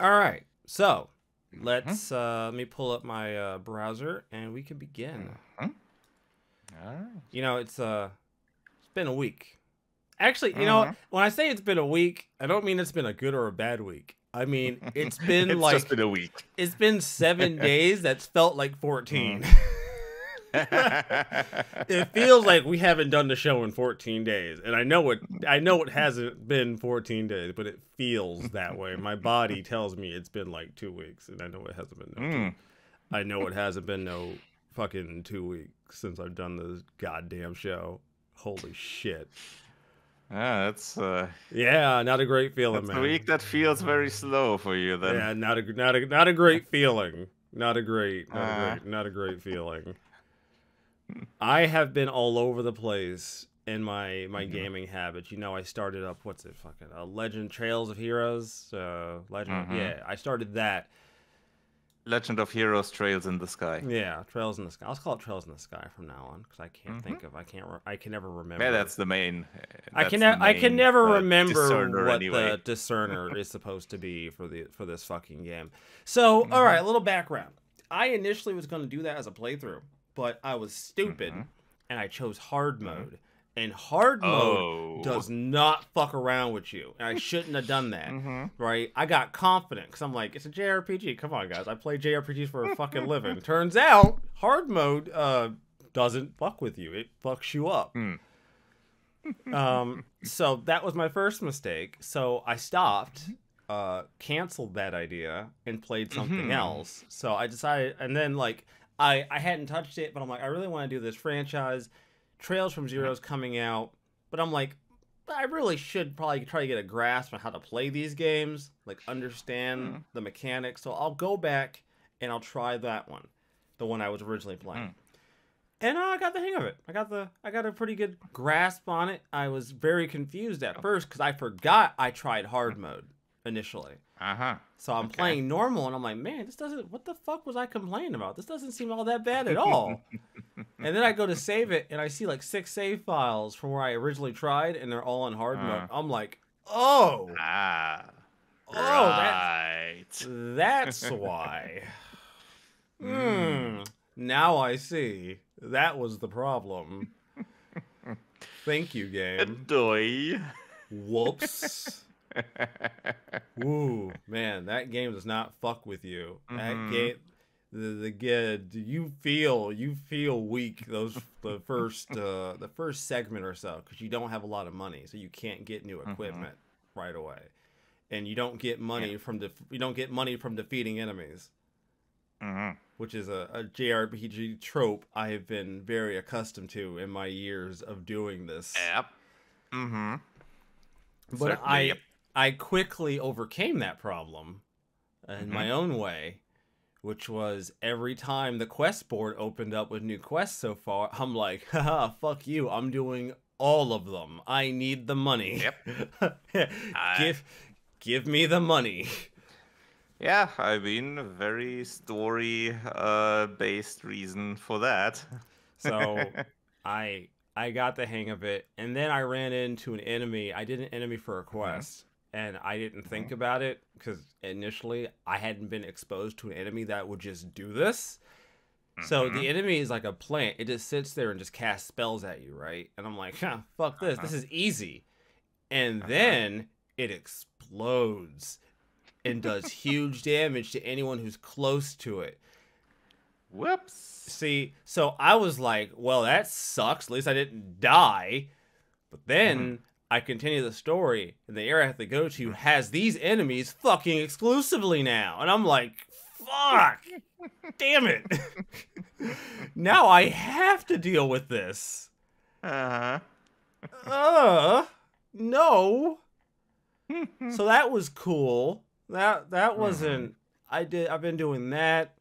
All right. So let's let me pull up my browser and we can begin. All right. You know, it's been a week. Actually, you know, when I say it's been a week, I don't mean it's been a good or a bad week. I mean, it's been It's like just been a week. It's been 7 days that's felt like 14. It feels like we haven't done the show in 14 days. And I know it hasn't been 14 days, but it feels that way. My body tells me it's been like 2 weeks, and I know it hasn't been I know it hasn't been no fucking 2 weeks since I've done this goddamn show. Holy shit. That's yeah, not a great feeling, man. A week that feels very slow for you then. Yeah, not a great feeling. Not a great feeling. I have been all over the place in my gaming habits. You know, I started up Legend Trails of Heroes. Yeah, I started that. Legend of Heroes Trails in the Sky. Yeah, Trails in the Sky. Let's call it Trails in the Sky from now on because I can't think of I can never remember. Yeah, that's the main. I can never remember what the discerner is supposed to be for this fucking game. So, all right, a little background. I initially was going to do that as a playthrough, but I was stupid and I chose hard mode. And hard mode does not fuck around with you. And I shouldn't have done that, right? I got confident because I'm like, it's a JRPG. Come on, guys. I play JRPGs for a fucking living. Turns out, hard mode doesn't fuck with you. It fucks you up. So that was my first mistake. So I stopped, canceled that idea, and played something else. So I decided, and then like, I hadn't touched it, but I'm like, I really want to do this franchise. Trails from Zero's coming out, but I'm like, I really should probably try to get a grasp on how to play these games, like understand the mechanics. So I'll go back and I'll try that one, the one I was originally playing, and I got the hang of it. I got a pretty good grasp on it. I was very confused at first because I forgot I tried hard mode initially. So I'm playing normal, and I'm like, man, this doesn't. What the fuck was I complaining about? This doesn't seem all that bad at all. And then I go to save it, and I see like 6 save files from where I originally tried, and they're all in hard mode. I'm like, right. That's why. Now I see. That was the problem. Thank you, game. Whoops. Ooh, man, that game does not fuck with you. That game, you feel weak the first segment or so because you don't have a lot of money, so you can't get new equipment right away, and you don't get money from defeating enemies, which is a JRPG trope I have been very accustomed to in my years of doing this. But I quickly overcame that problem in my own way, which was every time the quest board opened up with new quests so far, I'm like, haha, fuck you, I'm doing all of them. I need the money. Give me the money. Yeah, I mean, a very story based reason for that. So I got the hang of it, and then I ran into an enemy. I did an enemy for a quest, and I didn't think about it because initially I hadn't been exposed to an enemy that would just do this. So the enemy is like a plant. It just sits there and just casts spells at you, right? And I'm like, fuck this. This is easy. And then it explodes and does huge damage to anyone who's close to it. Whoops. See, so I was like, well, that sucks. At least I didn't die. But then I continue the story, and the area I have to go to has these enemies fucking exclusively now. And I'm like, fuck. Damn it. Now I have to deal with this. No. So that was cool. That wasn't... I've been doing that.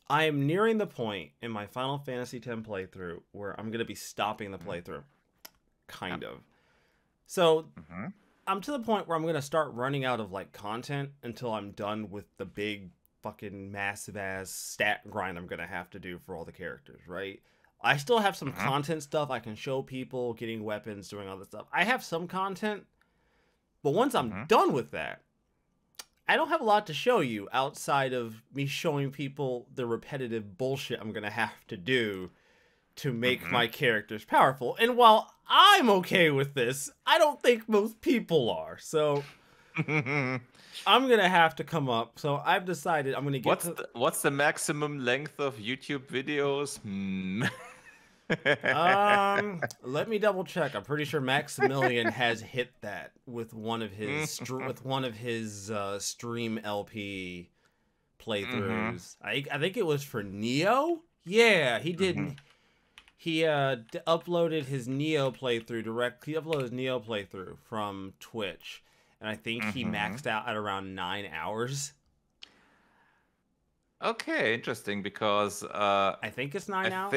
I am nearing the point in my Final Fantasy X playthrough where I'm going to be stopping the playthrough. Kind of. So, I'm to the point where I'm going to start running out of, like, content until I'm done with the big fucking massive-ass stat grind I'm going to have to do for all the characters, right? I still have some content stuff I can show people, getting weapons, doing all this stuff. I have some content, but once I'm done with that, I don't have a lot to show you outside of me showing people the repetitive bullshit I'm gonna have to do to make my characters powerful. And while I'm okay with this, I don't think most people are. So I'm gonna have to come up. So I've decided I'm gonna get what's the maximum length of YouTube videos? Let me double check. I'm pretty sure Maximilian has hit that with one of his stream LP playthroughs. I think it was for Neo. Yeah, he did. He uploaded his Neo playthrough He uploaded his Neo playthrough from Twitch, and I think he maxed out at around 9 hours. Okay, interesting, because I think it's 9 hours.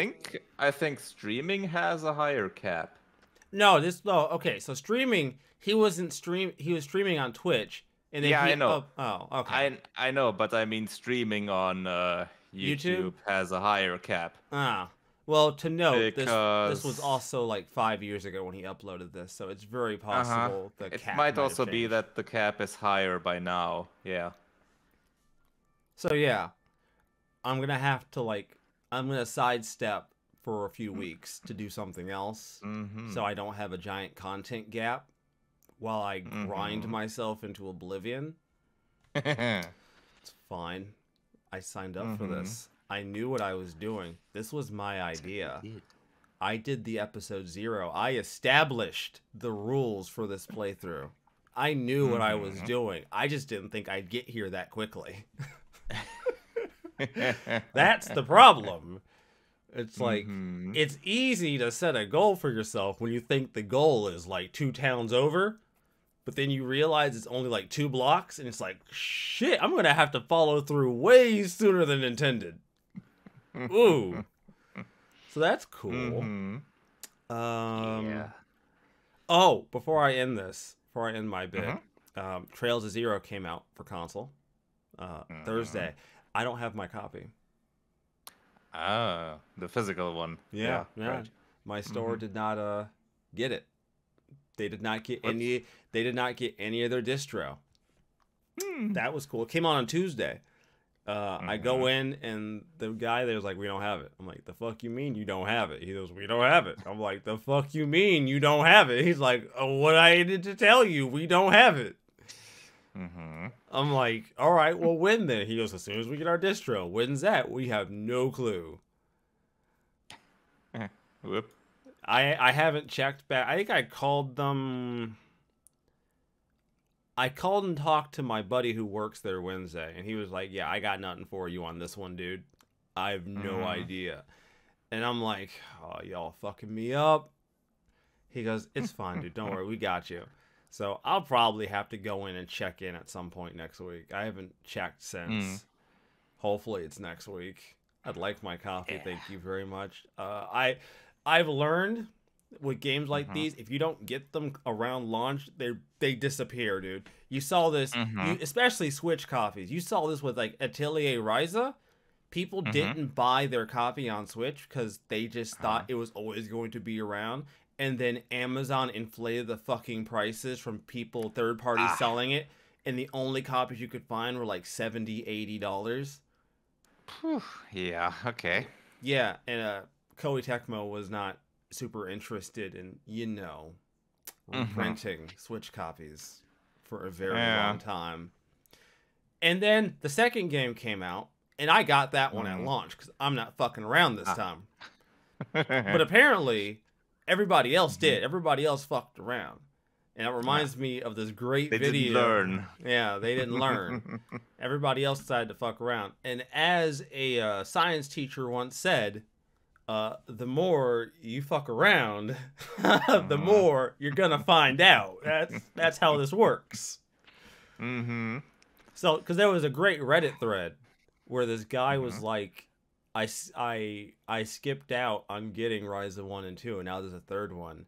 I think streaming has a higher cap. No, okay, so streaming, he was streaming on Twitch, and then I know. Okay. I know, but I mean streaming on YouTube has a higher cap. Well, to note, this was also like 5 years ago when he uploaded this, so it's very possible the cap might also be that the cap is higher by now. Yeah. So yeah, I'm gonna sidestep for a few weeks to do something else, so I don't have a giant content gap while I grind myself into oblivion. It's fine. I signed up for this. I knew what I was doing. This was my idea. I did the episode 0. I established the rules for this playthrough. I knew what I was doing. I just didn't think I'd get here that quickly. That's the problem. It's like, it's easy to set a goal for yourself when you think the goal is like 2 towns over, but then you realize it's only like 2 blocks, and it's like, shit, I'm going to have to follow through way sooner than intended. Ooh. So that's cool. Yeah. Oh, before I end my bit, Trails of Zero came out for console Thursday. I don't have my copy. Ah, the physical one. Yeah. Right. My store did not get it. They did not get any. They did not get any of their distro. That was cool. It came on Tuesday. I go in, and the guy there's like, we don't have it. I'm like, the fuck you mean you don't have it? He goes, we don't have it. I'm like, the fuck you mean you don't have it? He's like, oh, what I did to tell you, we don't have it. I'm like, all right, well, when then? He goes, as soon as we get our distro. When's that? We have no clue. Whoop. I haven't checked back. I think I called them. I called and talked to my buddy who works there Wednesday, and he was like, yeah, I got nothing for you on this one, dude. I have no idea. And I'm like, oh, y'all fucking me up. He goes, it's fine, dude. Don't worry. We got you. So I'll probably have to go in and check in at some point next week. I haven't checked since. Hopefully it's next week. I'd like my coffee. Thank you very much. I've learned with games like these, if you don't get them around launch, they disappear, dude. You saw this, especially Switch copies. You saw this with like Atelier Ryza. People didn't buy their copy on Switch because they just thought it was always going to be around. And then Amazon inflated the fucking prices from people, third parties selling it. And the only copies you could find were like $70, $80. Yeah, okay. Yeah, and Koei Tecmo was not super interested in, reprinting Switch copies for a very long time. And then the second game came out, and I got that one at launch because I'm not fucking around this time. But apparently, everybody else did. Everybody else fucked around. And it reminds me of this great video. They didn't learn. Yeah, they didn't learn. Everybody else decided to fuck around. And as a science teacher once said, the more you fuck around, the more you're gonna find out. That's how this works. So, because there was a great Reddit thread where this guy was like, I skipped out on getting Ryza 1 and 2, and now there's a third one.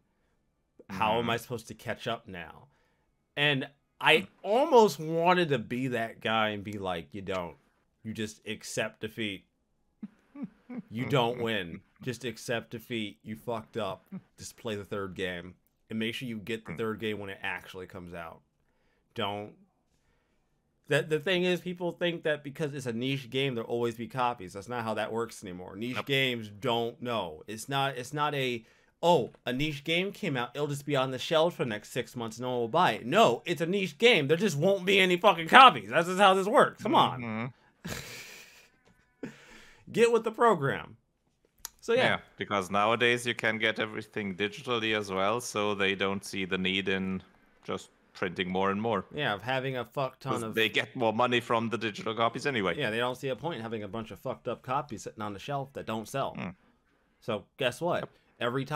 How am I supposed to catch up now? And I almost wanted to be that guy and be like, you don't. You just accept defeat. You don't win. Just accept defeat. You fucked up. Just play the third game. And make sure you get the third game when it actually comes out. Don't. The thing is, people think that because it's a niche game, there'll always be copies. That's not how that works anymore. Niche games don't know. It's not a niche game came out, it'll just be on the shelf for the next 6 months, no one will buy it. No, it's a niche game. There just won't be any fucking copies. That's just how this works. Come on. Get with the program. So yeah, because nowadays you can get everything digitally as well, so they don't see the need in just printing more and more. Yeah, of having a fuck ton of... They get more money from the digital copies anyway. Yeah, they don't see a point in having a bunch of fucked up copies sitting on the shelf that don't sell. So guess what? Every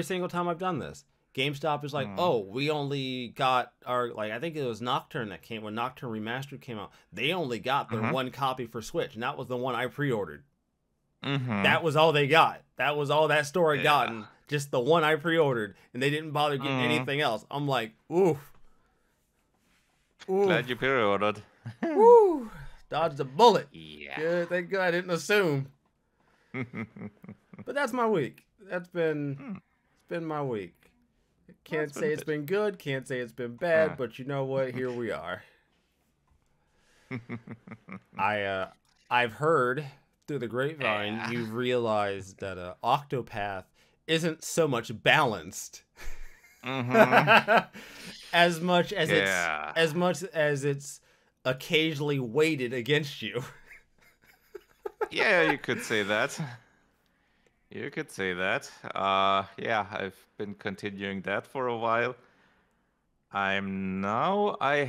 single time I've done this, GameStop is like, oh, we only got our, like, I think it was Nocturne that came, when Nocturne Remastered came out, they only got their one copy for Switch, and that was the one I pre-ordered. That was all they got. That was all that store had gotten. Just the one I pre-ordered, and they didn't bother getting anything else. I'm like, oof. Glad you pre-ordered. Woo! Dodged a bullet. Yeah. Good, thank God I didn't assume. But that's my week. That's been my week. Can't say it's been good. Can't say it's been bad. But you know what? Here we are. I've heard through the grapevine you've realized that Octopath isn't so much balanced as much as it's occasionally weighted against you. Yeah, you could say that. You could say that. Yeah, I've been continuing that for a while. I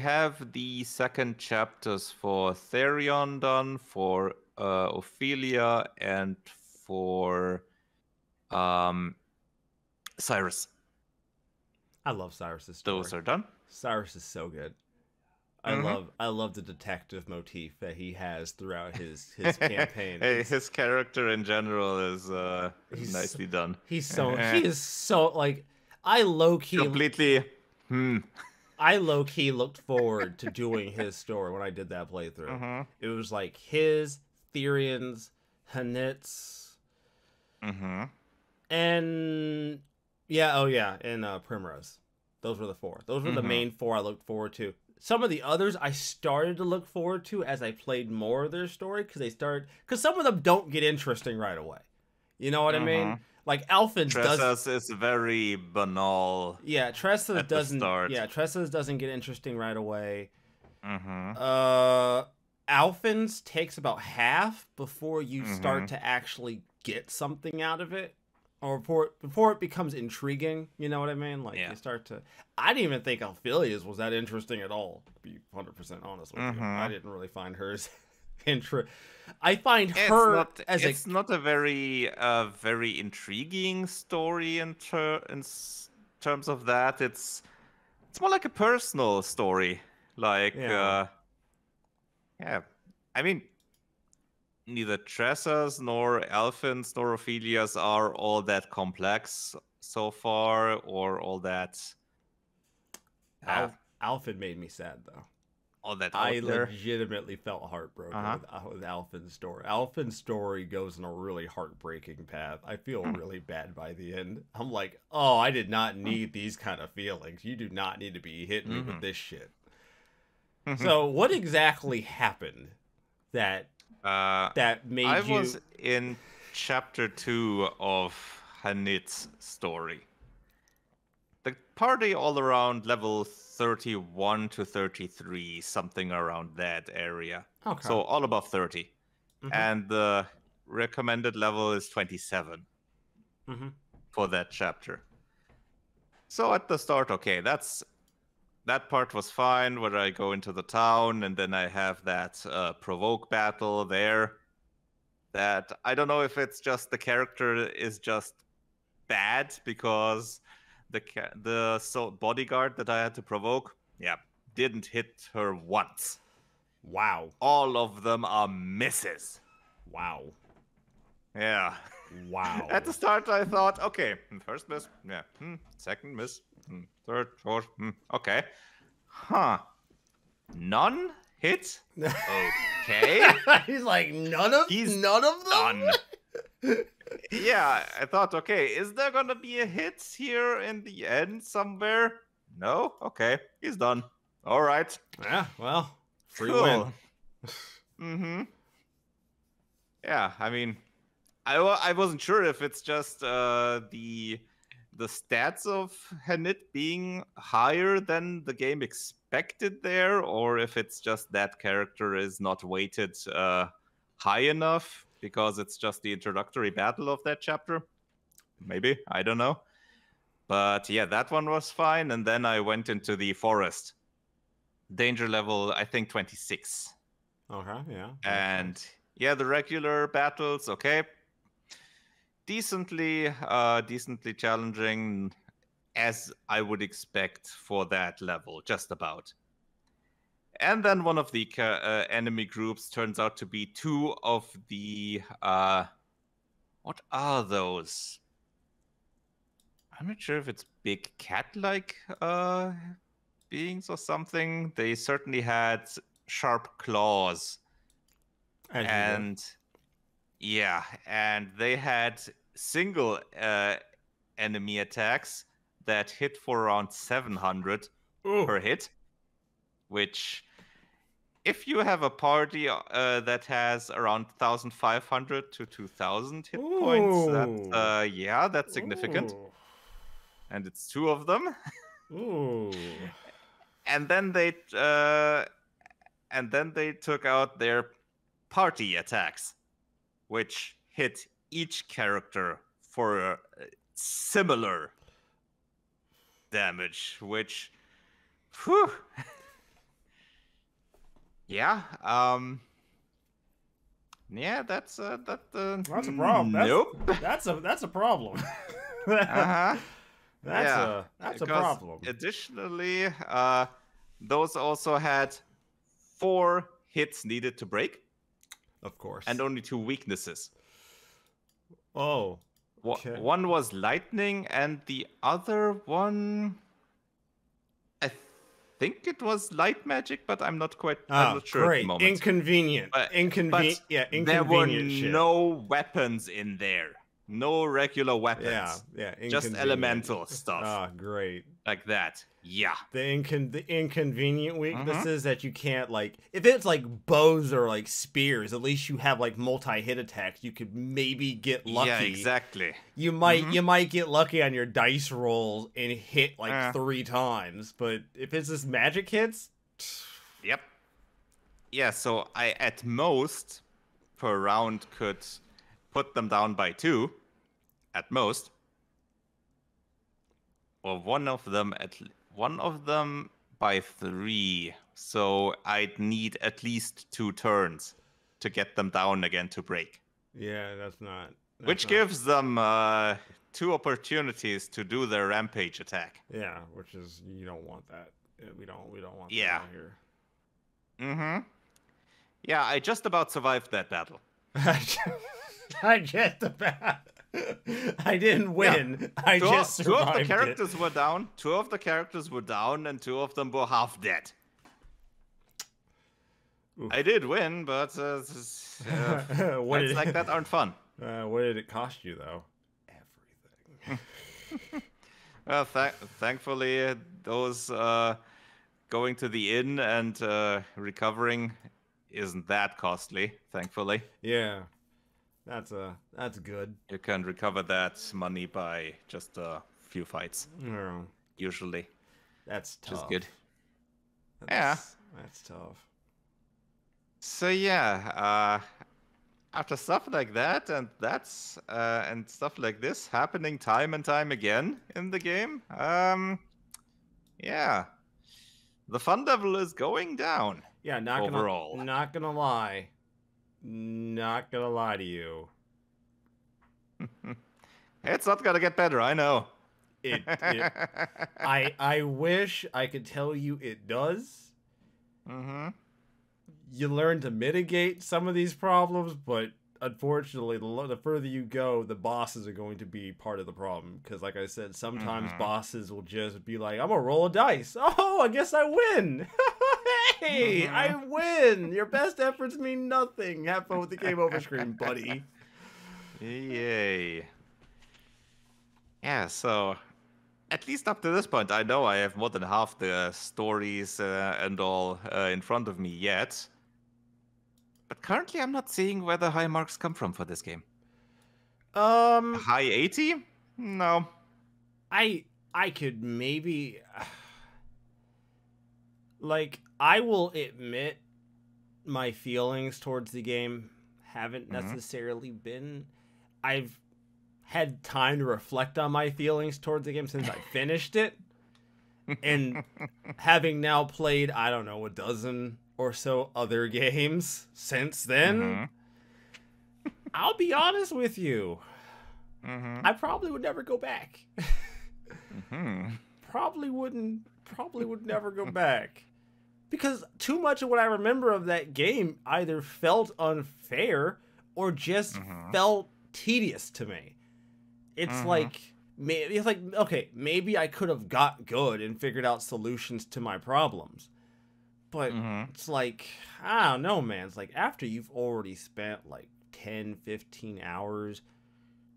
have the second chapters for Therion done, for Ophelia, and for Cyrus. I love Cyrus's story. Those are done. Cyrus is so good. I love the detective motif that he has throughout his campaign. Hey, his character in general is nicely done. He is so like, I low key completely. I low key looked forward to doing his story when I did that playthrough. It was like his, Therion's, Hanit's, and and Primrose. Those were the four. Those were the main four I looked forward to. Some of the others I started to look forward to as I played more of their story, because some of them don't get interesting right away. You know what I mean? Like Alphin's Tressa's is very banal. Yeah, Tressa's doesn't get interesting right away. Alphin's takes about half before you start to actually get something out of it. Or before it becomes intriguing, you know what I mean? Like, you start to... I didn't even think Ophelia's was that interesting at all, to be 100% honest with you. I didn't really find hers I find it's not a very intriguing story in terms of that. It's more like a personal story. Like, I mean... Neither Tressa's nor Alphin's nor Ophelia's are all that complex so far, or all that. Alphin made me sad though. All that I legitimately felt heartbroken with Alphin's story. Alphin's story goes in a really heartbreaking path. I feel really bad by the end. I'm like, oh, I did not need these kind of feelings. You do not need to be hitting me with this shit. So what exactly happened that made I was in chapter 2 of Hanit's story. The party all around level 31 to 33, something around that area. Okay. So all above 30. And the recommended level is 27 for that chapter. So at the start, okay, that part was fine, where I go into the town, and then I have that provoke battle there. That I don't know if it's just the character is just bad, because the bodyguard that I had to provoke, didn't hit her once. Wow. All of them are misses. Wow. Yeah. Wow. At the start, I thought, okay, first miss, second miss, third, fourth, okay. None hit? Okay. He's like, none of them? Yeah, I thought, okay, is there gonna be a hit here in the end somewhere? No? Okay, he's done. All right. Yeah, well, Free cool. win. Yeah, I mean, I wasn't sure if it's just the stats of Hanit being higher than the game expected there, or if it's just that character is not weighted high enough because it's just the introductory battle of that chapter. Maybe, I don't know. But yeah, that one was fine. And then I went into the forest. Danger level, I think 26. Okay, yeah. And yeah, the regular battles, okay. Decently challenging, as I would expect for that level, just about. And then one of the enemy groups turns out to be two of the what are those? I'm not sure if it's big cat-like beings or something. They certainly had sharp claws. And yeah, and they had single enemy attacks that hit for around 700 per hit, which if you have a party that has around 1,500 to 2,000 hit points, that's significant. And it's two of them. And then they took out their party attacks, which hit each character for similar damage, which, whew. Yeah, yeah, that's a problem. Nope. That's a problem. That's a problem. Additionally, those also had 4 hits needed to break. Of course. And only 2 weaknesses. Oh. Okay. One was lightning, and the other one, I think it was light magic, but I'm not quite. I'm not sure at the moment. Inconvenient. Inconvenient. Yeah, inconvenient. There were shit. no weapons in there. No regular weapons. Yeah. Just elemental stuff. Ah, great. Like that. Yeah. The inconvenient weaknesses that you can't, like, if it's like bows or like spears, at least you have like multi-hit attacks. You could maybe get lucky. Yeah, exactly. You might get lucky on your dice rolls and hit like 3 times, but if it's just magic hits, yep. Yeah, so I at most per round could put them down by 2 at most. Or one of them by 3. So I'd need at least 2 turns to get them down again to break. Yeah, that's not. Which gives them 2 opportunities to do their rampage attack. Yeah, which is, you don't want that. We don't want that here. Yeah, I just about survived that battle. I just about. I didn't win. Yeah. I just survived. 2 of the characters were down. 2 of the characters were down, and 2 of them were half dead. Oof. I did win, but fights like that aren't fun. What did it cost you, though? Everything. Well, thankfully, those going to the inn and recovering isn't that costly. Thankfully. Yeah. That's good. You can recover that money by just a few fights. Yeah. Usually. That's tough. Which is good. That's tough. So yeah, after stuff like that and stuff like this happening time and time again in the game, yeah, the fun level is going down. Yeah, not gonna lie. Not gonna lie to you. It's not gonna get better, I know. I wish I could tell you it does. You learn to mitigate some of these problems, but unfortunately, the further you go, the bosses are going to be part of the problem. Because, like I said, sometimes bosses will just be like, I'm gonna roll a dice. Oh, I guess I win. Hey, I win! Your best efforts mean nothing. Have fun with the game over screen, buddy. Yay. Yeah, so at least up to this point, I know I have more than half the stories and all in front of me yet. But currently, I'm not seeing where the high marks come from for this game. A high 80? No. I could maybe like I will admit my feelings towards the game haven't necessarily been. I've had time to reflect on my feelings towards the game since I finished it. And having now played, I don't know, a dozen or so other games since then, I'll be honest with you. I probably would never go back. Probably would never go back. Because too much of what I remember of that game either felt unfair or just felt tedious to me. It's like, okay, maybe I could have got good and figured out solutions to my problems. But it's like, I don't know, man. It's like after you've already spent like 10, 15 hours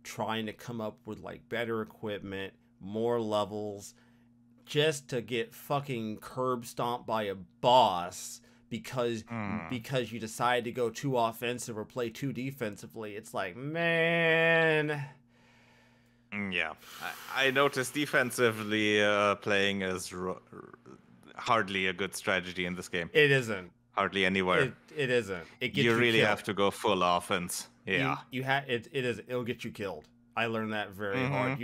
trying to come up with like better equipment, more levels, just to get fucking curb stomped by a boss because you decided to go too offensive or play too defensively. It's like, man. Yeah, I noticed defensively playing is hardly a good strategy in this game. It isn't. Hardly anywhere. It isn't. It gets you really killed. have to go full offense. Yeah. It is. It'll get you killed. I learned that very hard.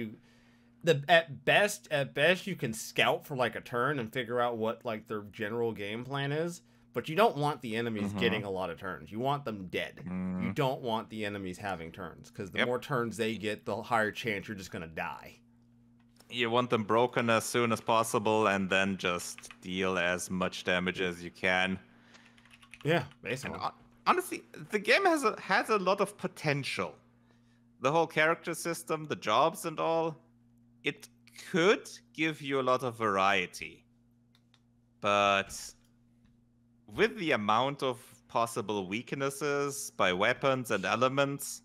At best you can scout for like a turn and figure out what like their general game plan is, but you don't want the enemies getting a lot of turns. You want them dead. You don't want the enemies having turns, because the more turns they get, the higher chance you're just gonna die. You want them broken as soon as possible and then just deal as much damage as you can. Yeah, basically. And, honestly, the game has a lot of potential. The whole character system, the jobs and all, it could give you a lot of variety. But with the amount of possible weaknesses by weapons and elements,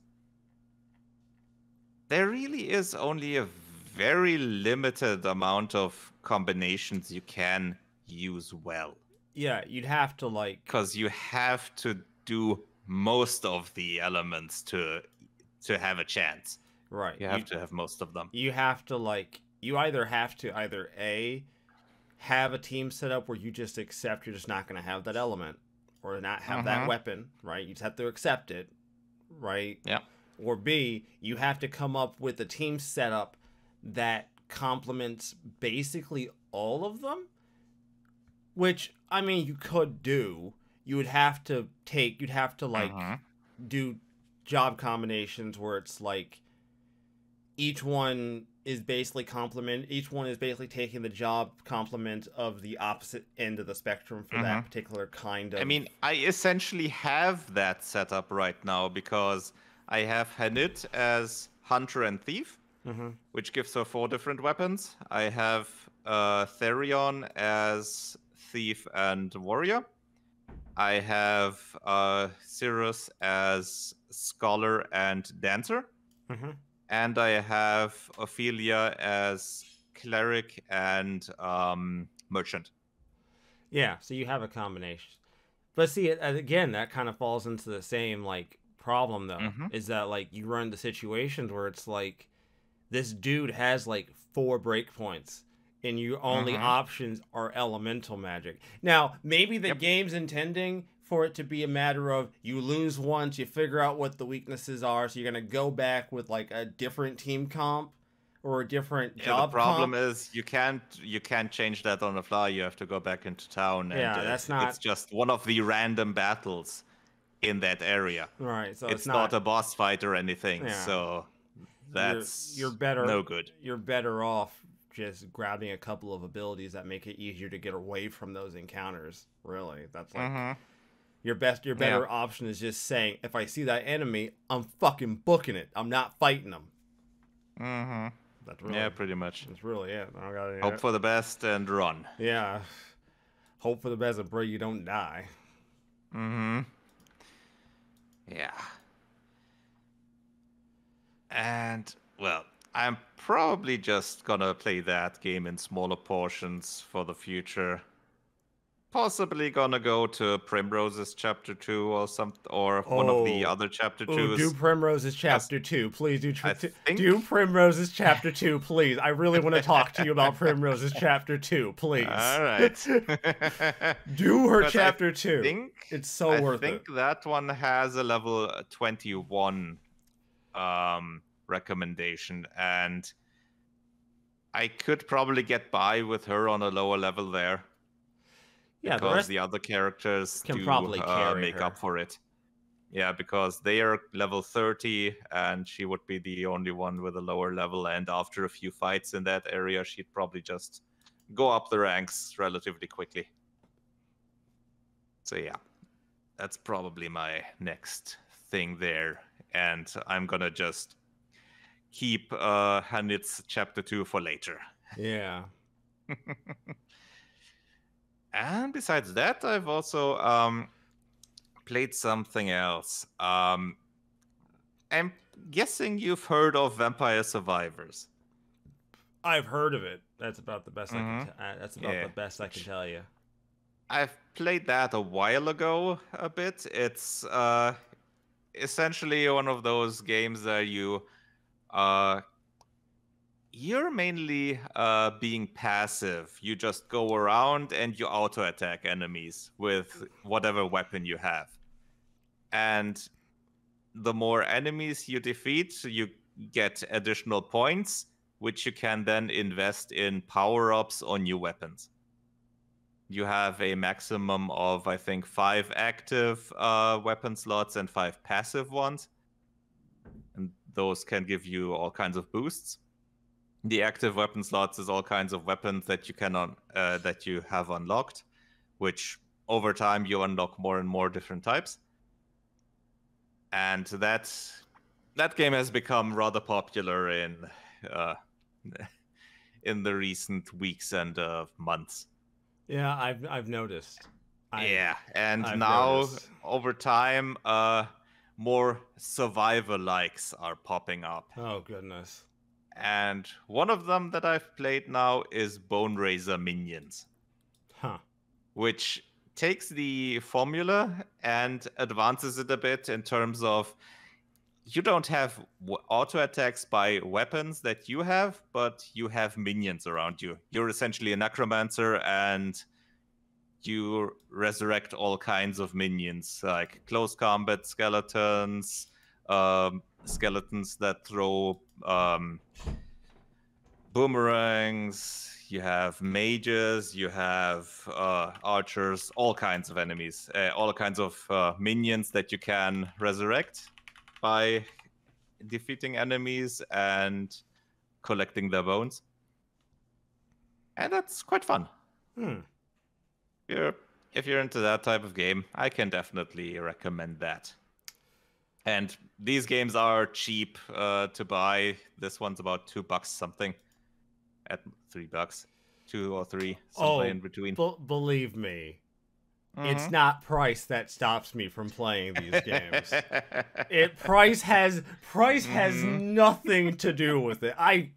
there really is only a very limited amount of combinations you can use well. Yeah, you'd have to like... Because you have to do most of the elements to have a chance. Right. You have to have most of them. You have to like... You either have to A, have a team set up where you just accept you're just not going to have that element, or not have that weapon, right? You just have to accept it, right? Yeah. Or B, you have to come up with a team setup that complements basically all of them, which, I mean, you could do. You'd have to like do job combinations where it's like each one is basically taking the job complement of the opposite end of the spectrum for that particular kind of... I mean, I essentially have that set up right now because I have Hanit as Hunter and Thief, which gives her 4 different weapons. I have Therion as Thief and Warrior. I have Cirrus as Scholar and Dancer. And I have Ophelia as Cleric and Merchant. Yeah, so you have a combination. But see, again, that kind of falls into the same like problem though, is that like you run into situations where it's like this dude has like 4 breakpoints and your only options are elemental magic. Now, maybe the game's intending for it to be a matter of you lose once, you figure out what the weaknesses are, so you're going to go back with like a different team comp or a different job the problem comp. is you can't change that on the fly. You have to go back into town, and that's not... it's just one of the random battles in that area. Right, so it's not a boss fight or anything. Yeah. So that's you're better, no good. You're better off just grabbing a couple of abilities that make it easier to get away from those encounters. Really, that's like your better option is just saying, if I see that enemy, I'm fucking booking it. I'm not fighting them. That's really, pretty much. That's really it. I gotta, hope for the best and run. Yeah, hope for the best and pray you don't die. Yeah. And well, I'm probably just gonna play that game in smaller portions for the future. Possibly gonna go to Primrose's Chapter 2 or or one of the other Chapter Do 2s. Primrose's Chapter 2, please. I think Do Primrose's Chapter 2, please. I really want to talk to you about Primrose's Chapter 2, please. All right. Do her Chapter 2. It's so worth it. I think that one has a level 21 recommendation, and I could probably get by with her on a lower level there. Yeah, because the other characters can probably make up for it. Yeah, because they are level 30, and she would be the only one with a lower level, and after a few fights in that area, she'd probably just go up the ranks relatively quickly. So yeah, that's probably my next thing there, and I'm gonna just keep Hanit's Chapter 2 for later. Yeah. And besides that, I've also played something else. I'm guessing you've heard of Vampire Survivors. I've heard of it. That's about the best I can. That's about the best I can tell you. I've played that a while ago a bit. It's essentially one of those games that you're mainly being passive. You just go around and you auto-attack enemies with whatever weapon you have. And the more enemies you defeat, you get additional points, which you can then invest in power-ups or new weapons. You have a maximum of, I think, 5 active weapon slots and 5 passive ones. And those can give you all kinds of boosts. The active weapon slots is all kinds of weapons that that you have unlocked, which over time you unlock more and more different types. And that game has become rather popular in the recent weeks and months. Yeah, I've noticed. I've noticed. Over time, more survivor likes are popping up. Oh goodness. And one of them that I've played now is Bone Razor Minions. Huh. Which takes the formula and advances it a bit in terms of you don't have auto attacks by weapons that you have, but you have minions around you. You're essentially a necromancer, and you resurrect all kinds of minions, like close combat skeletons, skeletons that throw boomerangs. You have mages, you have archers, all kinds of enemies, all kinds of minions that you can resurrect by defeating enemies and collecting their bones. And that's quite fun. If you're into that type of game, I can definitely recommend that. And these games are cheap to buy. This one's about $2 something. At $3, 2 or 3, somewhere in between. Believe me, it's not price that stops me from playing these games. Price has nothing to do with it. I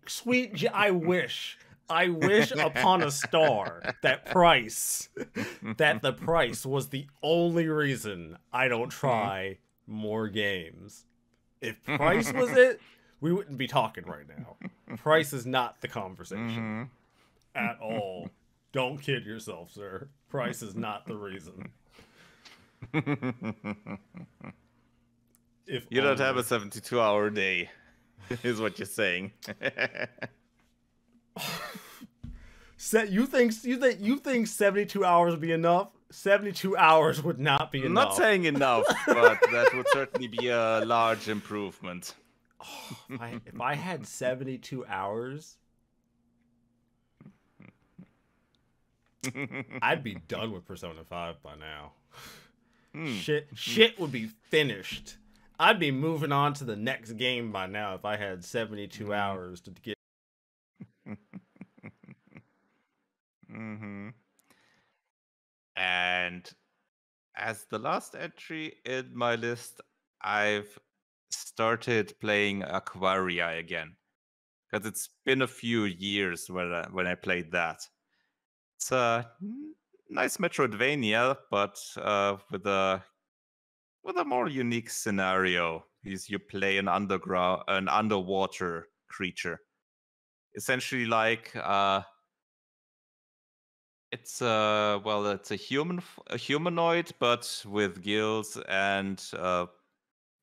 wish upon a star that the price was the only reason I don't try more games. If price was it, we wouldn't be talking right now. Price is not the conversation at all. Don't kid yourself, sir. Price is not the reason. If you don't have a 72-hour day, is what you're saying. You think 72 hours would be enough? 72 hours would not be enough. I'm not saying enough, but that would certainly be a large improvement. If I had 72 hours, I'd be done with Persona 5 by now. Shit would be finished. I'd be moving on to the next game by now if I had 72 hours to get. And as the last entry in my list, I've started playing Aquaria again. because it's been a few years when I played that. It's a nice Metroidvania, but with a more unique scenario. Is you play an underwater creature, essentially like it's it's a humanoid, but with gills and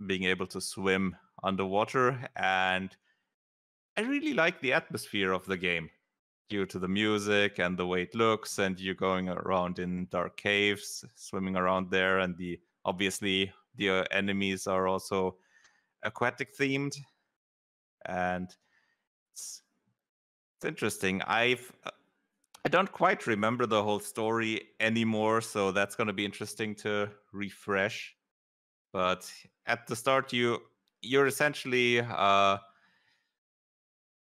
being able to swim underwater. And I really like the atmosphere of the game due to the music and the way it looks, and you going around in dark caves, swimming around there, and obviously the enemies are also aquatic themed, and it's, it's interesting. I don't quite remember the whole story anymore, so that's going to be interesting to refresh. But at the start, you're essentially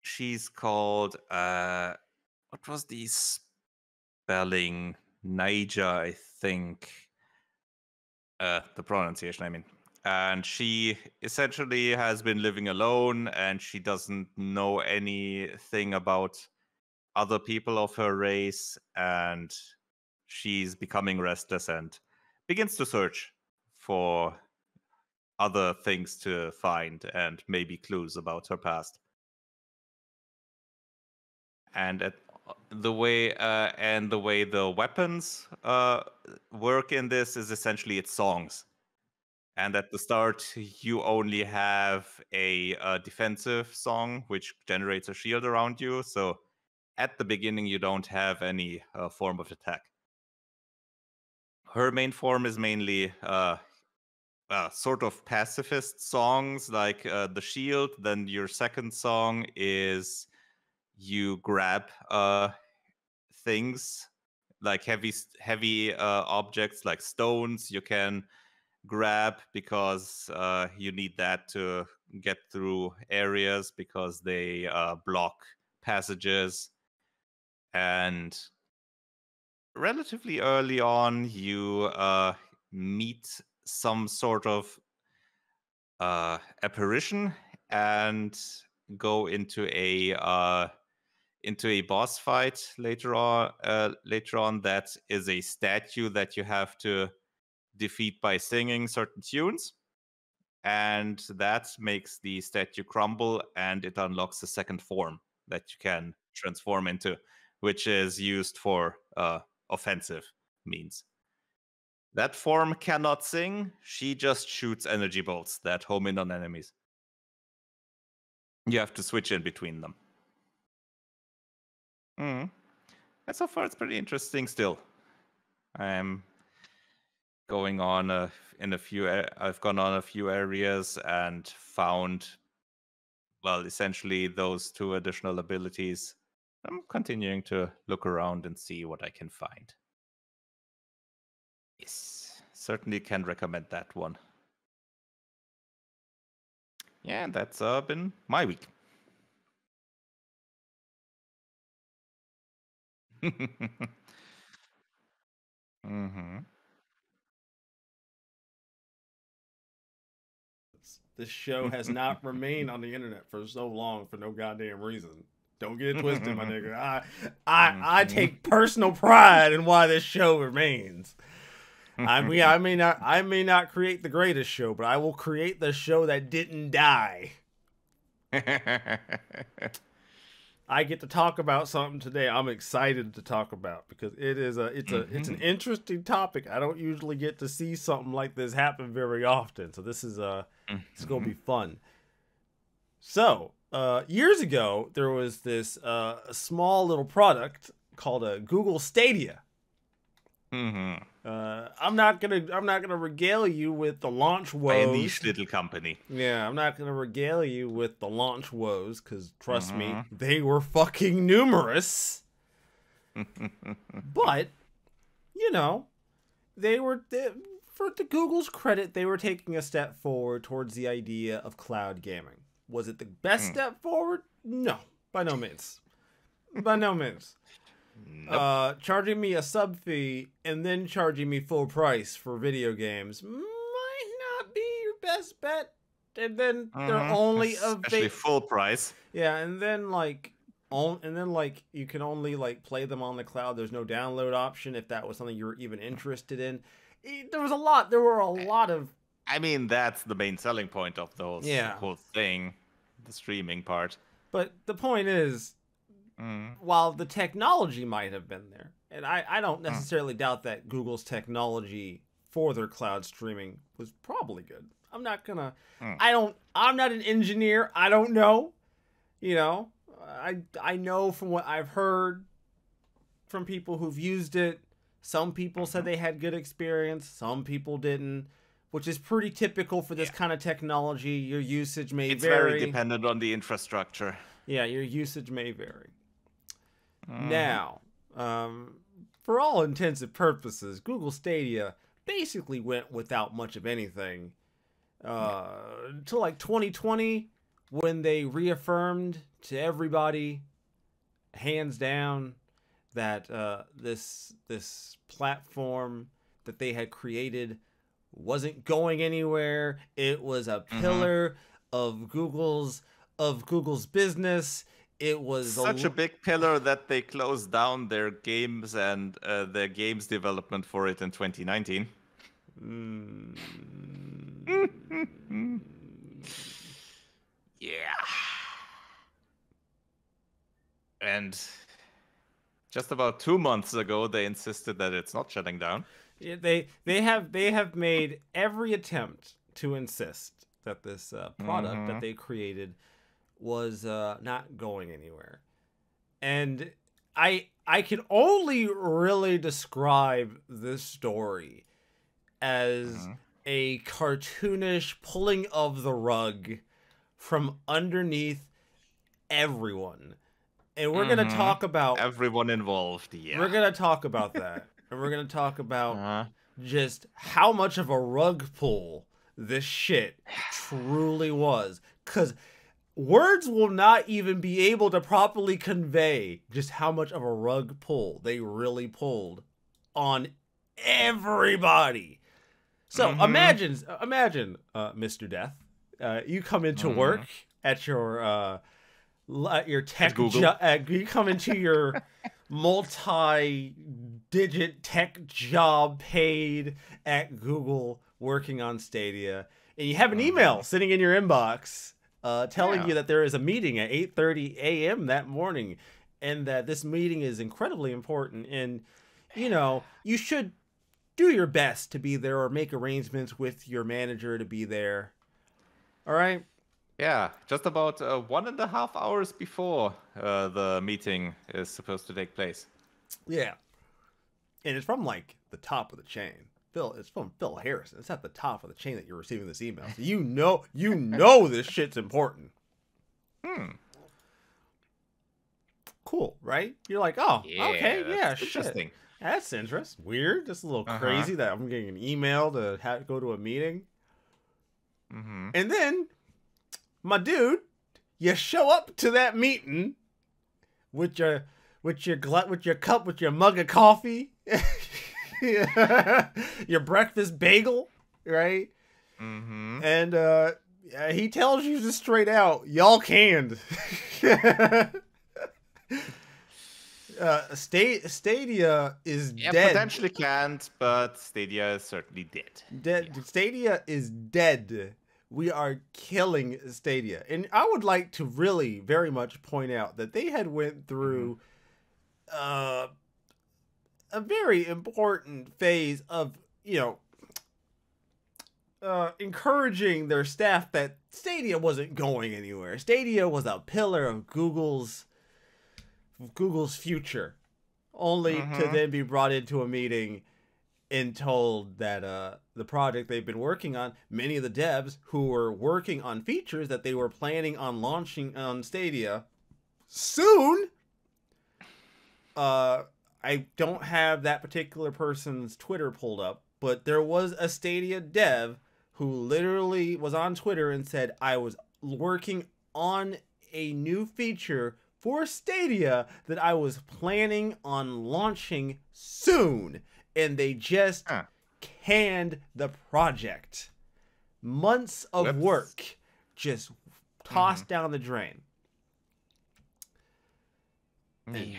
she's called what was the spelling? Naija, I think. The pronunciation, I mean. And she essentially has been living alone, and she doesn't know anything about other people of her race, and she's becoming restless and begins to search for other things to find and maybe clues about her past. And the way the weapons work in this is essentially it's songs. And at the start, you only have a defensive song, which generates a shield around you. So at the beginning, you don't have any form of attack. Her main form is mainly sort of pacifist songs, like the shield. Then your second song is you grab things like heavy objects like stones. You can grab because you need that to get through areas because they block passages. And relatively early on, you meet some sort of apparition and go into a boss fight later on. Later on, that is a statue that you have to defeat by singing certain tunes, and that makes the statue crumble, and it unlocks a second form that you can transform into, which is used for offensive means. That form cannot sing. She just shoots energy bolts that home in on enemies. You have to switch in between them. And so far, it's pretty interesting still. I'm going on I've gone on a few areas and found, well, essentially those two additional abilities. I'm continuing to look around and see what I can find. Yes, certainly can recommend that one. Yeah, that's been my week. This show has not remained on the internet for so long for no goddamn reason. Don't get it twisted, my nigga. I take personal pride in why this show remains. I may not create the greatest show, but I will create the show that didn't die. I get to talk about something today I'm excited to talk about because it's an interesting topic. I don't usually get to see something like this happen very often. So this is it's going to be fun. So, years ago there was this small little product called a Google Stadia. I'm not gonna regale you with the launch woes. By a niche little company. Yeah, I'm not gonna regale you with the launch woes because trust me, they were fucking numerous. But you know, for Google's credit, they were taking a step forward towards the idea of cloud gaming. Was it the best step forward? No, by no means. By no means. Nope. Charging me a sub fee and then charging me full price for video games might not be your best bet and then they're only especially full price. Yeah, and then like you can only like play them on the cloud. There's no download option if that was something you were even interested in. There were a lot of. I mean, that's the main selling point of the whole thing, the streaming part. But the point is, while the technology might have been there, and I don't necessarily doubt that Google's technology for their cloud streaming was probably good. I'm not gonna. I'm not an engineer. I don't know. You know, I know from what I've heard from people who've used it. Some people said they had good experience. Some people didn't, which is pretty typical for this kind of technology. Your usage may vary. It's very dependent on the infrastructure. Yeah, your usage may vary. Now, for all intents and purposes, Google Stadia basically went without much of anything until like 2020, when they reaffirmed to everybody, hands down, that this platform that they had created wasn't going anywhere. It was a pillar of Google's business. It was such a big pillar that they closed down their games and their games development for it in 2019. Yeah. And just about 2 months ago, they insisted that it's not shutting down. Yeah, they have made every attempt to insist that this product that they created was not going anywhere, and I can only really describe this story as a cartoonish pulling of the rug from underneath everyone. And we're going to talk about everyone involved. Yeah, we're going to talk about that. And we're going to talk about just how much of a rug pull this shit truly was. Because words will not even be able to properly convey just how much of a rug pull they really pulled on everybody. So imagine, Mr. Death, you come into work at your tech job. You come into your multi-digit tech job paid at Google working on Stadia, and you have an email sitting in your inbox telling you that there is a meeting at 8:30 a.m. that morning, and that this meeting is incredibly important, and you should do your best to be there or make arrangements with your manager to be there. All right? Yeah, just about 1.5 hours before the meeting is supposed to take place. Yeah. And it's from like the top of the chain. It's from Phil Harrison. It's at the top of the chain that you're receiving this email. So you know this shit's important. Cool, right? You're like, oh, okay, yeah, shit. Interesting. That's interesting. Weird. Just a little crazy that I'm getting an email to go to a meeting. And then, my dude, you show up to that meeting with your cup, with your mug of coffee, your breakfast bagel, right? And he tells you just straight out, y'all canned. Stadia is dead. Potentially can't, but Stadia is certainly dead. Stadia is dead. We are killing Stadia. And I would like to really very much point out that they had went through a very important phase of, encouraging their staff that Stadia wasn't going anywhere. Stadia was a pillar of Google's future, only to then be brought into a meeting and told that the project they've been working on, many of the devs who were working on features that they were planning on launching on Stadia soon. I don't have that particular person's Twitter pulled up, but there was a Stadia dev who literally was on Twitter and said, I was working on a new feature for Stadia that I was planning on launching soon, and they just canned the project. Months of work just tossed down the drain. And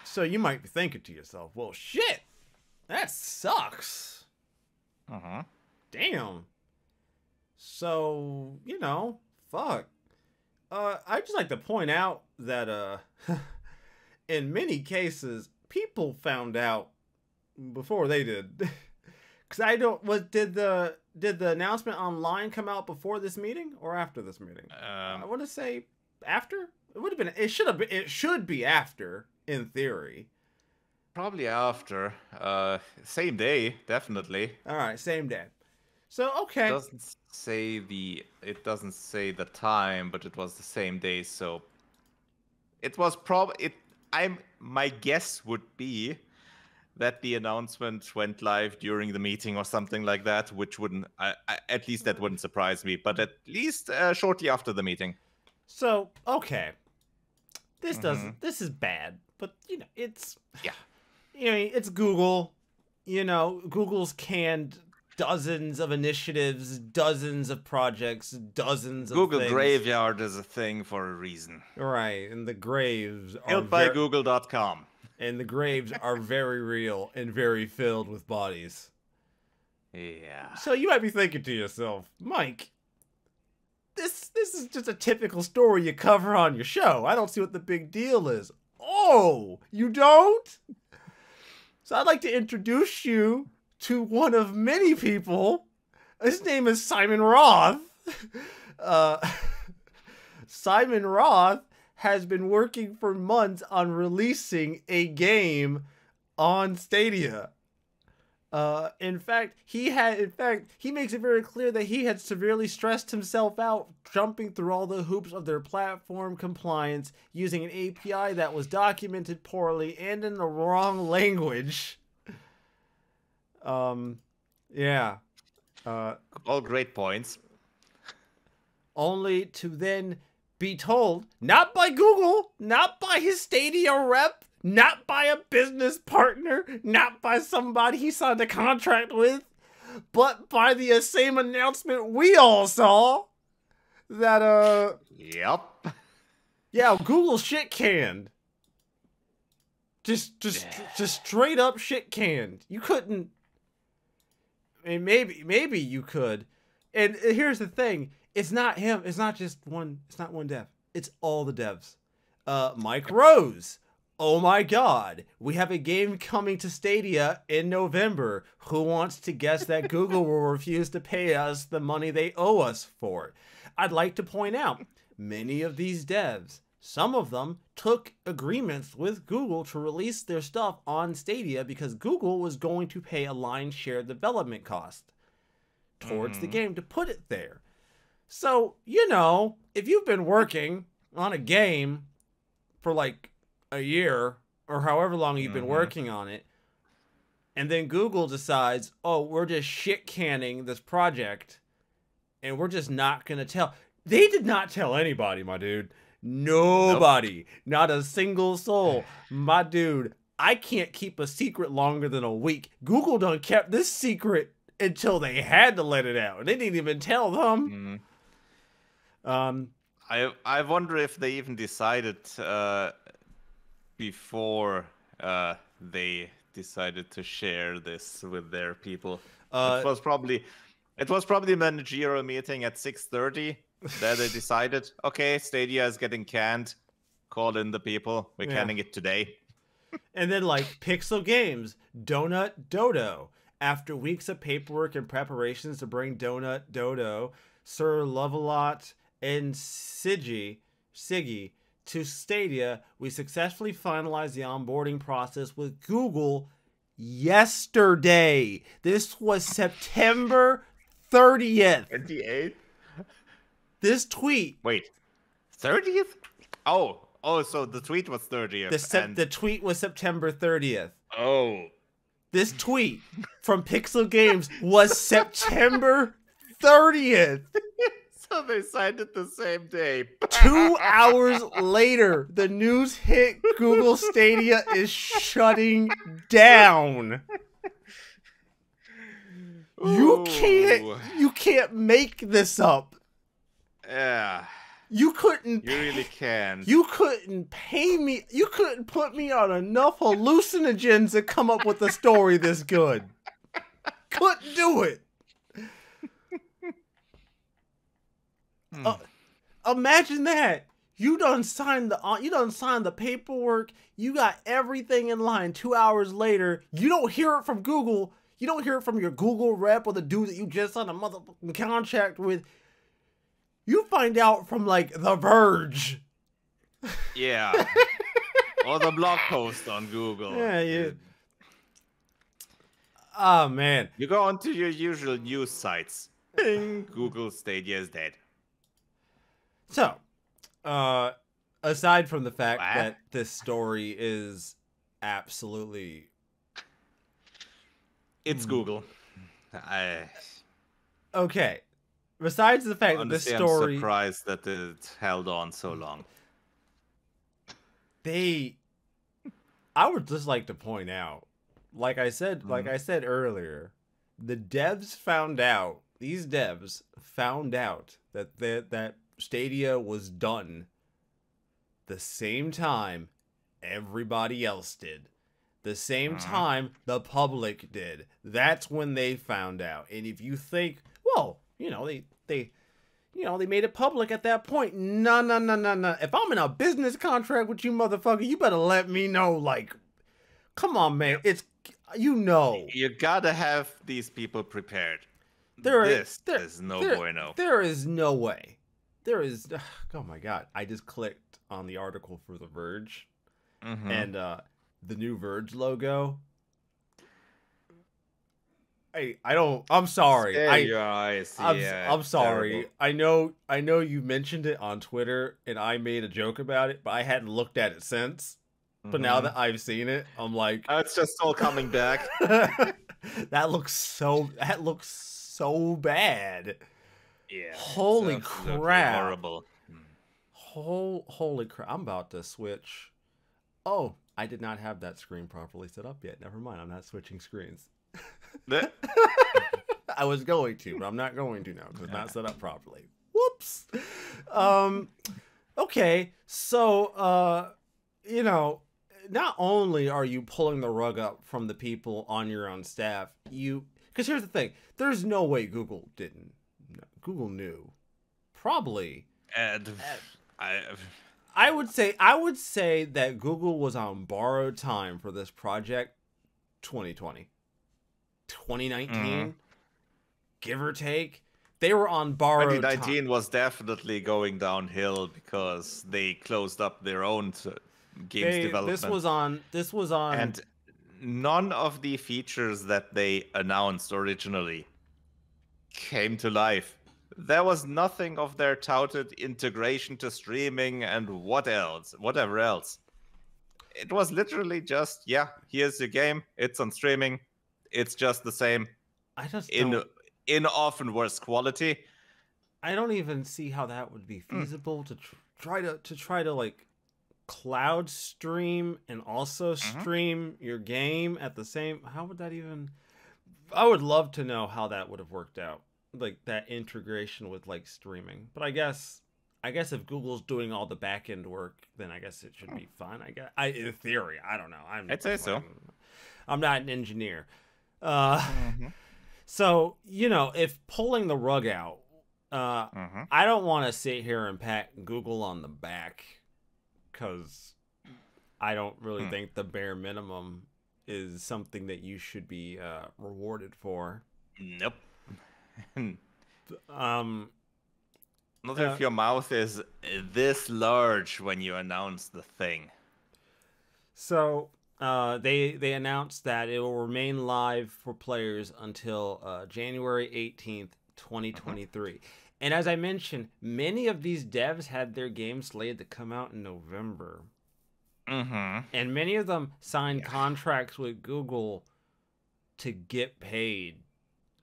so you might be thinking to yourself, well, shit, that sucks. Damn. So, you know, fuck. I'd just like to point out that in many cases, people found out before they did. Cause I don't. Did the announcement online come out before this meeting or after this meeting? I want to say after. It would have been. It should have been. It should be after, in theory. Probably after. Same day, definitely. All right, same day. So okay. It doesn't say the time, but it was the same day. So it was my guess would be that the announcement went live during the meeting or something like that, which wouldn't, at least that wouldn't surprise me, but at least shortly after the meeting. So, okay. This is bad, but, you know, it's, you know, it's Google, you know, Google's canned dozens of initiatives, dozens of projects, dozens of Google things. Graveyard is a thing for a reason. Right, and the graves are built by Google.com. And the graves are very real and very filled with bodies. Yeah. So you might be thinking to yourself, Mike, this is just a typical story you cover on your show. I don't see what the big deal is. Oh, you don't? So I'd like to introduce you to one of many people. His name is Simon Roth. Simon Roth has been working for months on releasing a game on Stadia. In fact, he makes it very clear that he had severely stressed himself out jumping through all the hoops of their platform compliance using an API that was documented poorly and in the wrong language. Yeah. All great points. Only to then be told, not by Google, not by his Stadia rep, not by a business partner, not by somebody he signed a contract with, but by the same announcement we all saw, that, Yep. yeah, Google shit canned. Just straight up shit canned. You couldn't, I mean, maybe you could. And here's the thing. It's not him. It's not one dev. It's all the devs. Mike Rose. Oh my god. We have a game coming to Stadia in November. Who wants to guess that Google will refuse to pay us the money they owe us for it? I'd like to point out, many of these devs, some of them took agreements with Google to release their stuff on Stadia because Google was going to pay a lion's share development cost towards the game to put it there. So, you know, if you've been working on a game for like a year or however long you've been working on it, and then Google decides, oh, we're just shit canning this project and we're just not going to tell. They did not tell anybody, my dude. Nobody. Nope. Not a single soul. My dude, I can't keep a secret longer than a week. Google done kept this secret until they had to let it out. And they didn't even tell them. I wonder if they even decided before they decided to share this with their people. It was probably a managerial meeting at 6:30 that they decided, okay, Stadia is getting canned. Call in the people. We're canning it today. And then like Pixel Games, Donut Dodo. After weeks of paperwork and preparations to bring Donut Dodo, Sir Lovelot, and Siggy to Stadia, we successfully finalized the onboarding process with Google yesterday. This was September 30th. 28th? This tweet. Wait, 30th? Oh, so the tweet was 30th. The tweet was September 30th. Oh. This tweet from Pixel Games was September 30th. So they signed it the same day. 2 hours later, the news hit Google Stadia is shutting down. You can't make this up. Yeah, You couldn't. you really can. You couldn't pay me. You couldn't put me on enough hallucinogens to come up with a story this good. Couldn't do it. Imagine that. You done signed the paperwork. You got everything in line. 2 hours later, you don't hear it from Google. You don't hear it from your Google rep or the dude that you just signed a motherfucking contract with. You find out from like The Verge. Yeah. Or the blog post on Google. Yeah, yeah. Oh man. You go onto your usual news sites. Bing, Google Stadia is dead. So, aside from the fact that this story is absolutely... It's Google. Okay. Besides the fact that this story... I'm surprised that it held on so long. I would just like to point out, like I said earlier, these devs found out that Stadia was done the same time everybody else did. The same time the public did. That's when they found out. And if you think, well, they made it public at that point. No. If I'm in a business contract with you, motherfucker, you better let me know. Like, come on, man. It's, You gotta have these people prepared. There's no bueno. There is no way. There is, oh my God. I just clicked on the article for The Verge. And the new Verge logo. I'm sorry. I'm sorry. Terrible. I know you mentioned it on Twitter and I made a joke about it, but I hadn't looked at it since. But now that I've seen it, I'm like, it's just all coming back. That looks so bad. Yeah. Holy crap. Horrible. Holy crap. I'm about to switch. Oh, I did not have that screen properly set up yet. Never mind. I'm not switching screens. I was going to, but I'm not going to now because it's not set up properly. Whoops. Okay, so not only are you pulling the rug up from the people on your own staff, because here's the thing: there's no way Google didn't. Google knew, probably. And I would say that Google was on borrowed time for this project. 2020. 2019, give or take, they were on borrowed 2019 time. was definitely going downhill because they closed up their own games development. This was on, and none of the features that they announced originally came to life. There was nothing of their touted integration to streaming and whatever else. It was literally just, yeah, here's your game. It's on streaming. It's just the same. In often worse quality. I don't even see how that would be feasible to try to like cloud stream and also stream your game at the same. How would that even? I would love to know how that would have worked out, like that integration with like streaming. But I guess if Google's doing all the back end work, then I guess it should be fine. In theory, I don't know. I'd say so. I'm not an engineer. So, if pulling the rug out, I don't want to sit here and pat Google on the back because I don't really think the bare minimum is something that you should be rewarded for. Nope. Not if your mouth is this large when you announce the thing. So they announced that it will remain live for players until January 18th, 2023. And as I mentioned, many of these devs had their games slated to come out in November. And many of them signed contracts with Google to get paid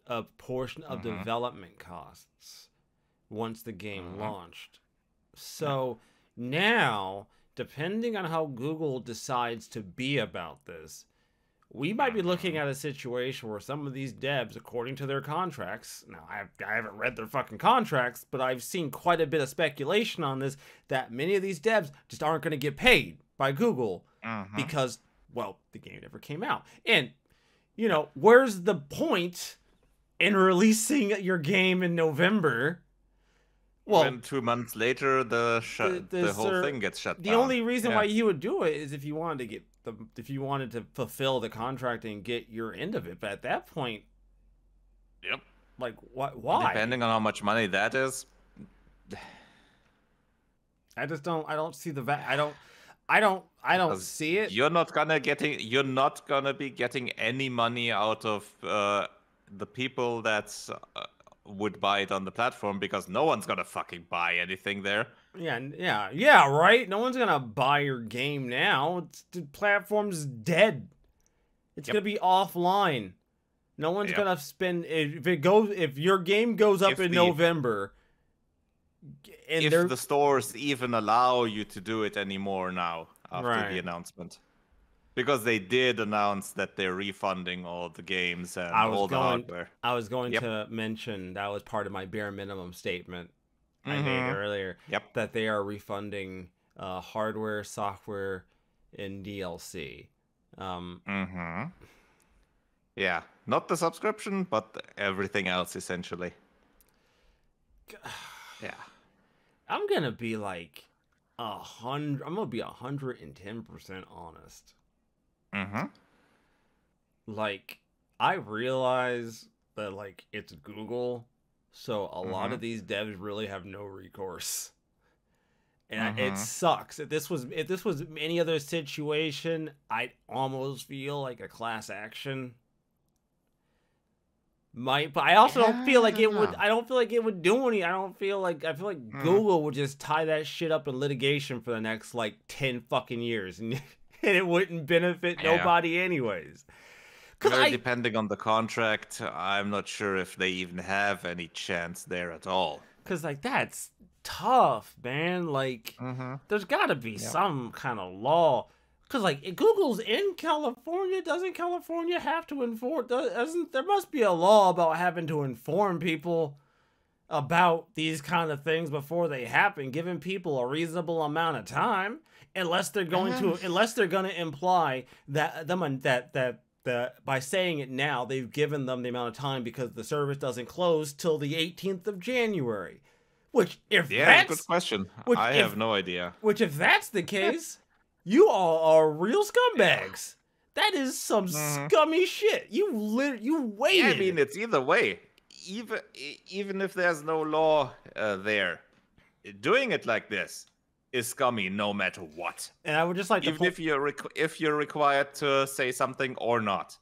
a portion of development costs once the game launched. So now, depending on how Google decides to be about this, we might be looking at a situation where some of these devs, according to their contracts, now I haven't read their fucking contracts, but I've seen quite a bit of speculation on this, that many of these devs just aren't going to get paid by Google because, well, the game never came out. And, you know, where's the point in releasing your game in November? Well, and 2 months later, the whole thing gets shut down. The only reason why you would do it is if you wanted to fulfill the contract and get your end of it. But at that point, yep. Like, why? Depending on how much money that is. I don't see the I don't see it. You're not gonna be getting any money out of the people that would buy it on the platform, because no one's gonna fucking buy anything there. Yeah, right? No one's gonna buy your game now. The platform's dead. It's gonna be offline. No one's gonna spend if your game goes up in November. And if the stores even allow you to do it anymore now after the announcement. Because they did announce that they're refunding all the games and all the hardware. I was going to mention that was part of my bare minimum statement I made earlier. That they are refunding hardware, software, and DLC. Yeah, not the subscription, but everything else essentially. Yeah. I'm gonna be like 100. I'm gonna be 110% honest. Like, I realize that, like, it's Google, so a lot of these devs really have no recourse, and it sucks. If this was any other situation, I'd almost feel like a class action. But I also don't feel like it would. I don't feel like it would do any. I feel like Google would just tie that shit up in litigation for the next like 10 fucking years, and it wouldn't benefit nobody anyways. Depending on the contract, I'm not sure if they even have any chance there at all. Because like that's tough, man. Like there's got to be some kind of law. Because, like, if Google's in California, doesn't California have to inform... There must be a law about having to inform people about these kind of things before they happen, giving people a reasonable amount of time, unless they're going to imply that by saying it now, they've given them the amount of time because the service doesn't close till the 18th of January. Which, if that's... good question. I have no idea. Which, if that's the case... You all are real scumbags. That is some scummy shit. You waited. Yeah, I mean, it's either way. Even if there's no law there, doing it like this is scummy no matter what. And I would just like to... Even if you're required to say something or not.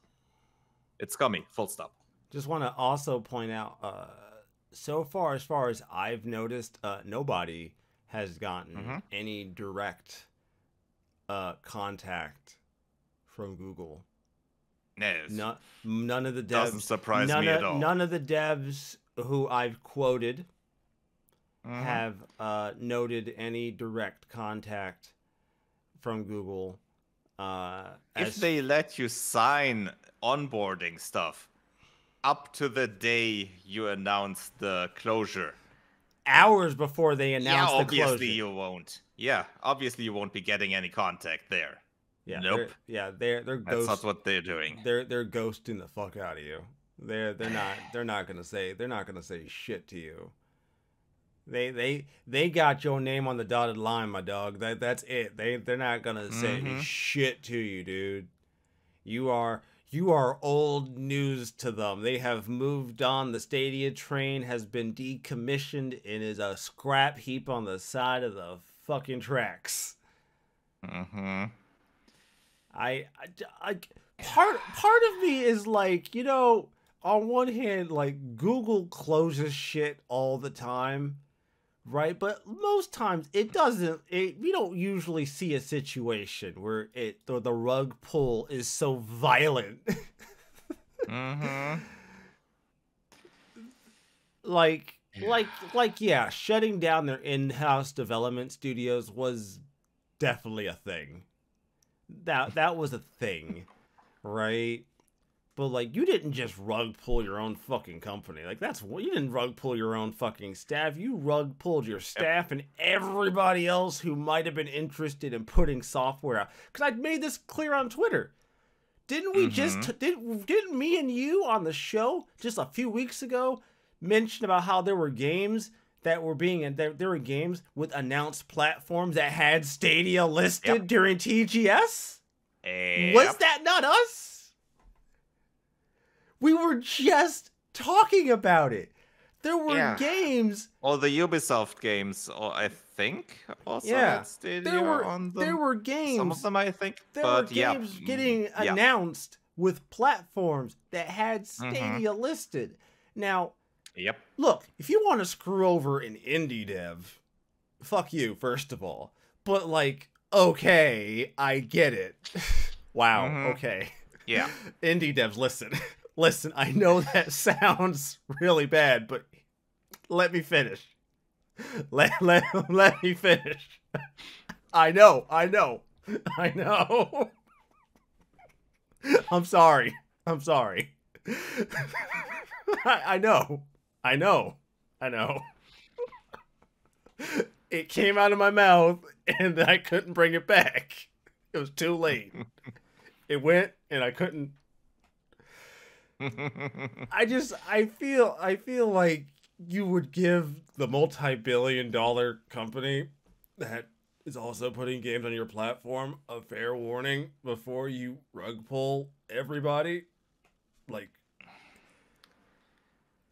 It's scummy, full stop. Just want to also point out, so far as I've noticed, nobody has gotten any direct... contact from Google. No, none of the devs. Doesn't surprise me at all. None of the devs who I've quoted have noted any direct contact from Google. If they let you sign onboarding stuff up to the day you announce the closure, hours before they announce the closure. Obviously you won't. Yeah, obviously you won't be getting any contact there. Yeah, nope. They're That's not what they're doing. They're ghosting the fuck out of you. They're not gonna say shit to you. They got your name on the dotted line, my dog. That's it. They're not gonna say shit to you, dude. You are old news to them. They have moved on. The Stadia train has been decommissioned and is a scrap heap on the side of the fucking tracks. I part of me is like, you know, on one hand, like, Google closes shit all the time, right? But most times it doesn't. We don't usually see a situation where the rug pull is so violent. Like, yeah, shutting down their in-house development studios was definitely a thing. That was a thing. right? But like, you didn't just rug pull your own fucking company. Like, that's what you didn't rug pull your own fucking staff. You rug pulled your staff and everybody else who might have been interested in putting software out. Because I made this clear on Twitter. Didn't we didn't me and you on the show just a few weeks ago mention about how there were games that were there were games with announced platforms that had Stadia listed during TGS? Was that not us? We were just talking about it. There were games. All the Ubisoft games, I think, also had Stadia on them. There were games. Some of them, I think. There were games getting announced with platforms that had Stadia listed. Now, look, if you want to screw over an indie dev, fuck you, first of all. But, like, okay, I get it. Wow, okay. Yeah. Indie devs, listen. Listen, I know that sounds really bad, but let me finish. Let me finish. I know. I'm sorry. I know. It came out of my mouth, and I couldn't bring it back. It was too late. It went, and I couldn't. I feel like you would give the multi-billion-dollar company that is also putting games on your platform a fair warning before you rug pull everybody. Like,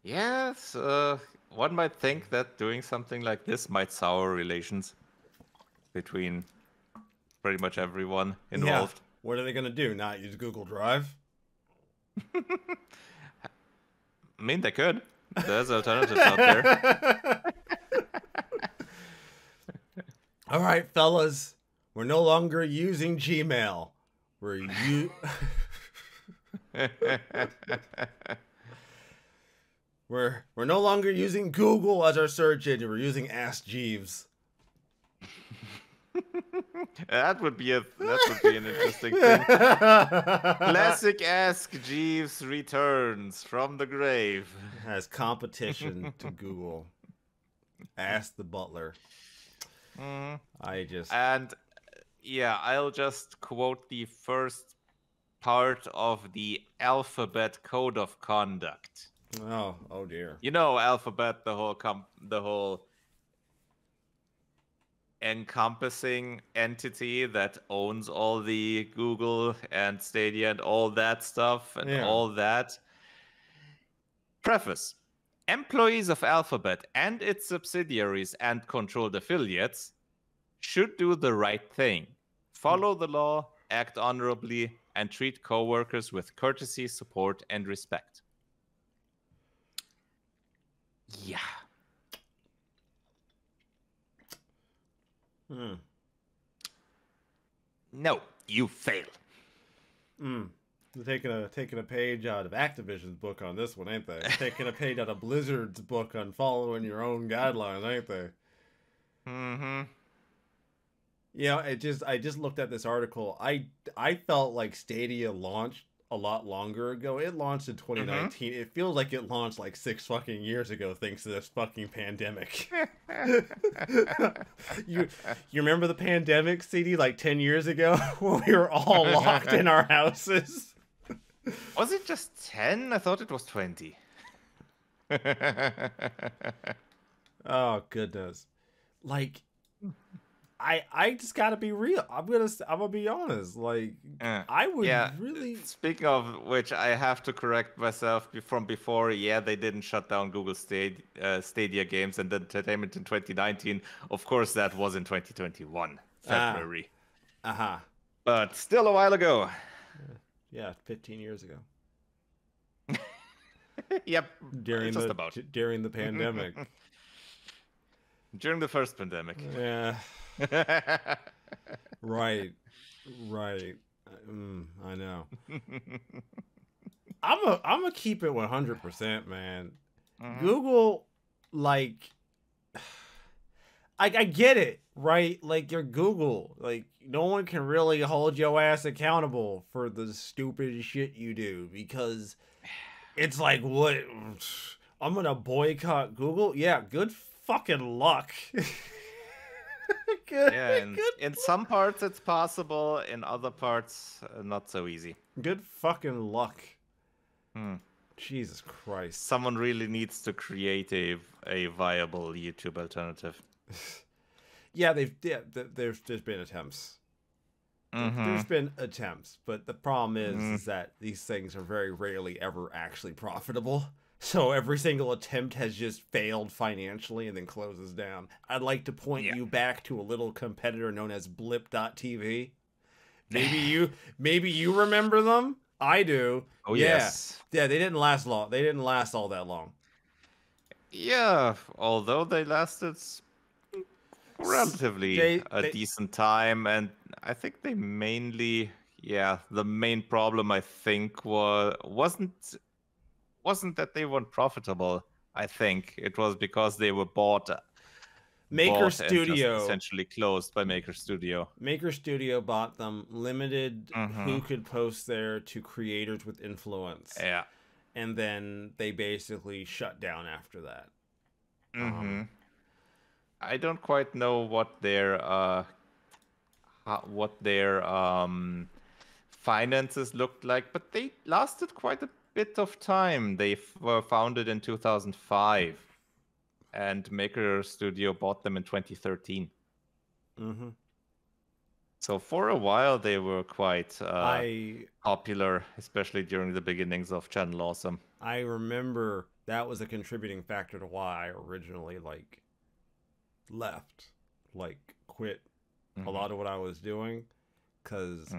yes, one might think that doing something like this might sour relations between pretty much everyone involved. Yeah. What are they gonna do? Not use Google Drive? I mean, they could. There's alternatives out there. All right, fellas, we're no longer using Gmail. We're no longer using Google as our search engine. We're using Ask Jeeves. That would be an interesting thing. Classic Ask Jeeves returns from the grave. As competition to Google. Ask the butler. I'll just quote the first part of the Alphabet Code of Conduct. Oh dear. You know, Alphabet, the whole encompassing entity that owns all the Google and Stadia and all that stuff and all that. Preface. Employees of Alphabet and its subsidiaries and controlled affiliates should do the right thing. Follow the law, act honorably, and treat coworkers with courtesy, support, and respect. Yeah. No, you fail. They're taking a page out of Activision's book on this one, ain't they? Taking a page out of Blizzard's book on following your own guidelines, ain't they? Yeah, I just looked at this article. I felt like Stadia launched a lot longer ago. It launched in 2019. It feels like it launched like 6 fucking years ago thanks to this fucking pandemic. You remember the pandemic, CD, like 10 years ago when we were all locked in our houses? Was it just 10? I thought it was 20. Oh, goodness. Like, I just gotta be real. I'm gonna be honest. Like, I would really. Speaking of which, I have to correct myself from before. Yeah, they didn't shut down Google Stadia Games and Entertainment in 2019. Of course, that was in 2021, February. But still a while ago. Yeah, 15 years ago. Yep. During the pandemic. During the first pandemic. Yeah. Right. I know. I'm gonna keep it 100%, man. Google, like, I get it. right? Like you're Google. Like no one can really hold your ass accountable for the stupid shit you do because it's like what I'm gonna boycott Google. Yeah, good fucking luck. good, Yeah, and good, in some parts it's possible, in other parts not so easy. good fucking luck. Hmm. Jesus Christ. Someone really needs to create a viable YouTube alternative. Yeah, there's been attempts. There's been attempts, but the problem is that these things are very rarely ever actually profitable. So every single attempt has just failed financially and then closes down. I'd like to point you back to a little competitor known as Blip Tv. Maybe you remember them? I do. Oh Yeah. yes. Yeah, they didn't last long. They didn't last all that long. Yeah, although they lasted relatively a decent time, and I think they mainly, the main problem I think wasn't that they weren't profitable. I think it was because they were bought Maker and just Studio essentially closed by Maker Studio. Maker Studio bought them, limited who could post there to creators with influence. Yeah. And then they basically shut down after that. I don't quite know what their finances looked like, but they lasted quite a bit of time. They were founded in 2005, and Maker Studio bought them in 2013. So for a while, they were quite popular, especially during the beginnings of Channel Awesome. I remember that was a contributing factor to why I originally left, quit a lot of what I was doing, because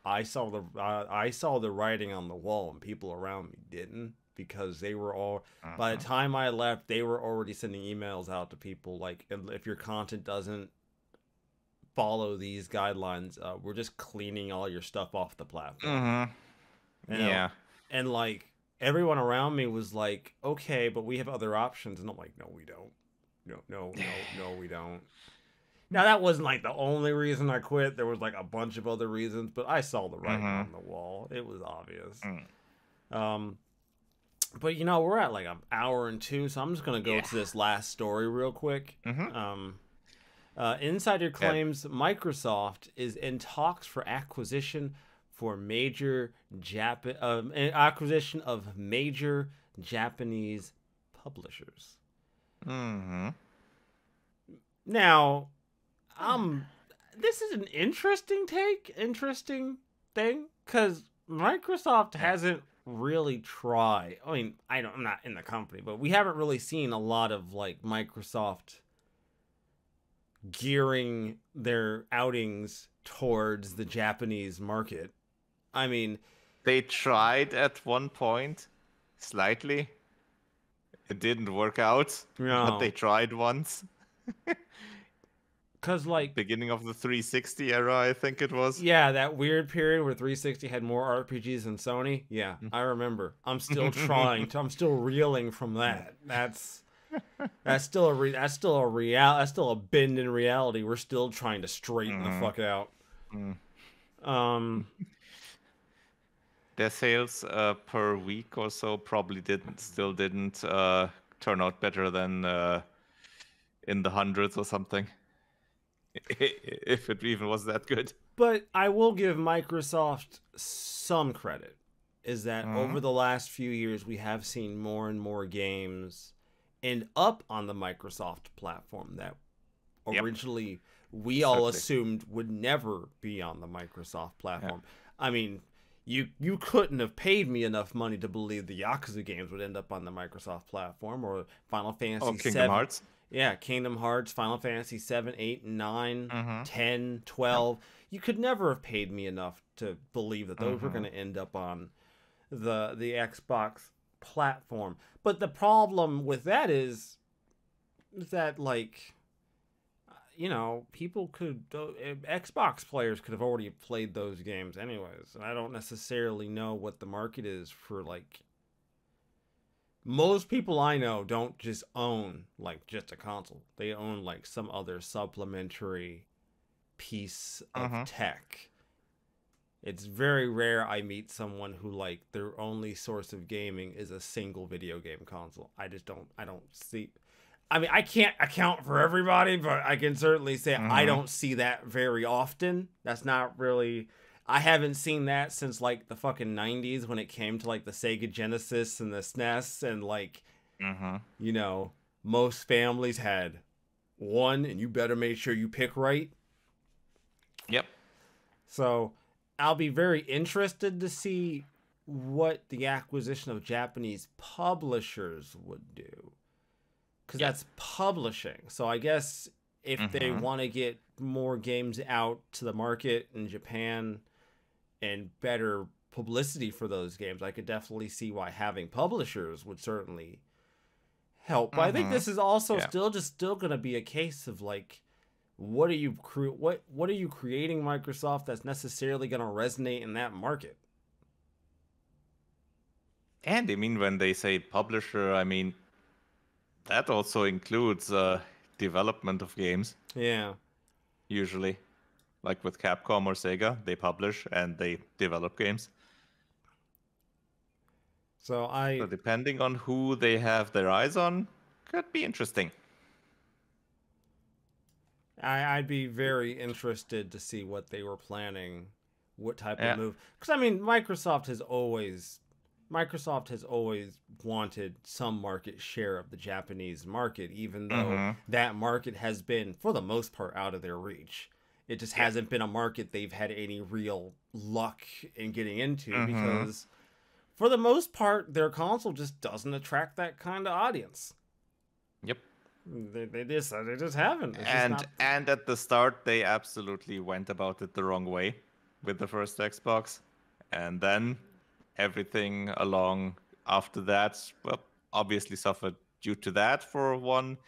I saw the writing on the wall and people around me didn't, because they were all by the time I left, they were already sending emails out to people like, if your content doesn't follow these guidelines, we're just cleaning all your stuff off the platform. Yeah. And like everyone around me was like, okay, but we have other options, and I'm like, no, we don't. No, we don't. Now that wasn't like the only reason I quit. There was like a bunch of other reasons, but I saw the writing on the wall. It was obvious. But we're at like an hour and 2, so I'm just gonna go to this last story real quick. Insider claims Microsoft is in talks for acquisition of major Japanese publishers. Now, this is an interesting thing, because Microsoft hasn't really tried. I mean, I'm not in the company, but we haven't really seen a lot of like Microsoft gearing their outings towards the Japanese market. I mean, they tried at one point, slightly. It didn't work out, but they tried once. Because like beginning of the 360 era, I think it was. Yeah, that weird period where 360 had more RPGs than Sony. Yeah, I remember. I'm still I'm still reeling from that. That's still a bend in reality. We're still trying to straighten the fuck out. Their sales per week or so probably still didn't turn out better than in the hundreds or something. If it even was that good. But I will give Microsoft some credit, is that over the last few years we have seen more and more games end up on the Microsoft platform that originally we all assumed would never be on the Microsoft platform. I mean, you couldn't have paid me enough money to believe the Yakuza games would end up on the Microsoft platform, or Final Fantasy VII. Kingdom Hearts. Yeah, Kingdom Hearts, Final Fantasy 7, 8, 9, 10, 12. You could never have paid me enough to believe that those were going to end up on the Xbox platform. But the problem with that is that, like, people Xbox players could have already played those games anyways. And I don't necessarily know what the market is for, like, most people I know don't just own like just a console. They own like some other supplementary piece of tech. It's very rare I meet someone who like their only source of gaming is a single video game console. I don't see. I mean, I can't account for everybody, but I can certainly say I don't see that very often. That's not really. I haven't seen that since like the fucking 90s when it came to like the Sega Genesis and the SNES, and like you know, most families had one, and you better make sure you pick right. Yep. So I'll be very interested to see what the acquisition of Japanese publishers would do. Because that's publishing. So I guess if they want to get more games out to the market in Japan and better publicity for those games, I could definitely see why having publishers would certainly help. But I think this is also still going to be a case of like, what are you creating, Microsoft, that's necessarily going to resonate in that market? And I mean, when they say publisher, I mean, that also includes development of games. Yeah. Usually. Like with Capcom or Sega, they publish and they develop games. So depending on who they have their eyes on, could be interesting. I'd be very interested to see what they were planning, what type of move. Because I mean, Microsoft has always wanted some market share of the Japanese market, even though that market has been, for the most part, out of their reach. It just hasn't been a market they've had any real luck in getting into because, for the most part, their console just doesn't attract that kind of audience. Yep. They just haven't. And at the start, they absolutely went about it the wrong way with the first Xbox, and then everything along after that, well, obviously suffered due to that for one,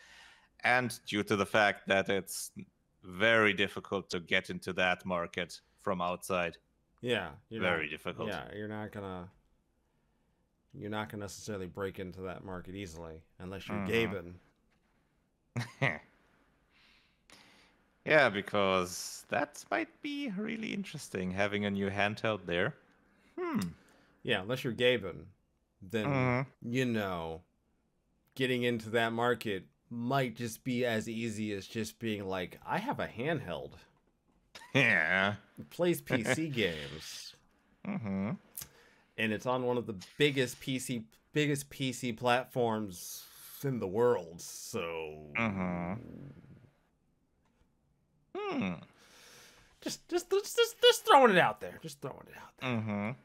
and due to the fact that it's very difficult to get into that market from outside. Yeah, very difficult. Yeah, you're not gonna necessarily break into that market easily unless you're Gaben. Yeah, because that might be really interesting, having a new handheld there. Yeah, unless you're Gaben, then you know, getting into that market might just be as easy as just being like, I have a handheld. Yeah. It plays PC games. And it's on one of the biggest PC platforms in the world. So just throwing it out there. Just throwing it out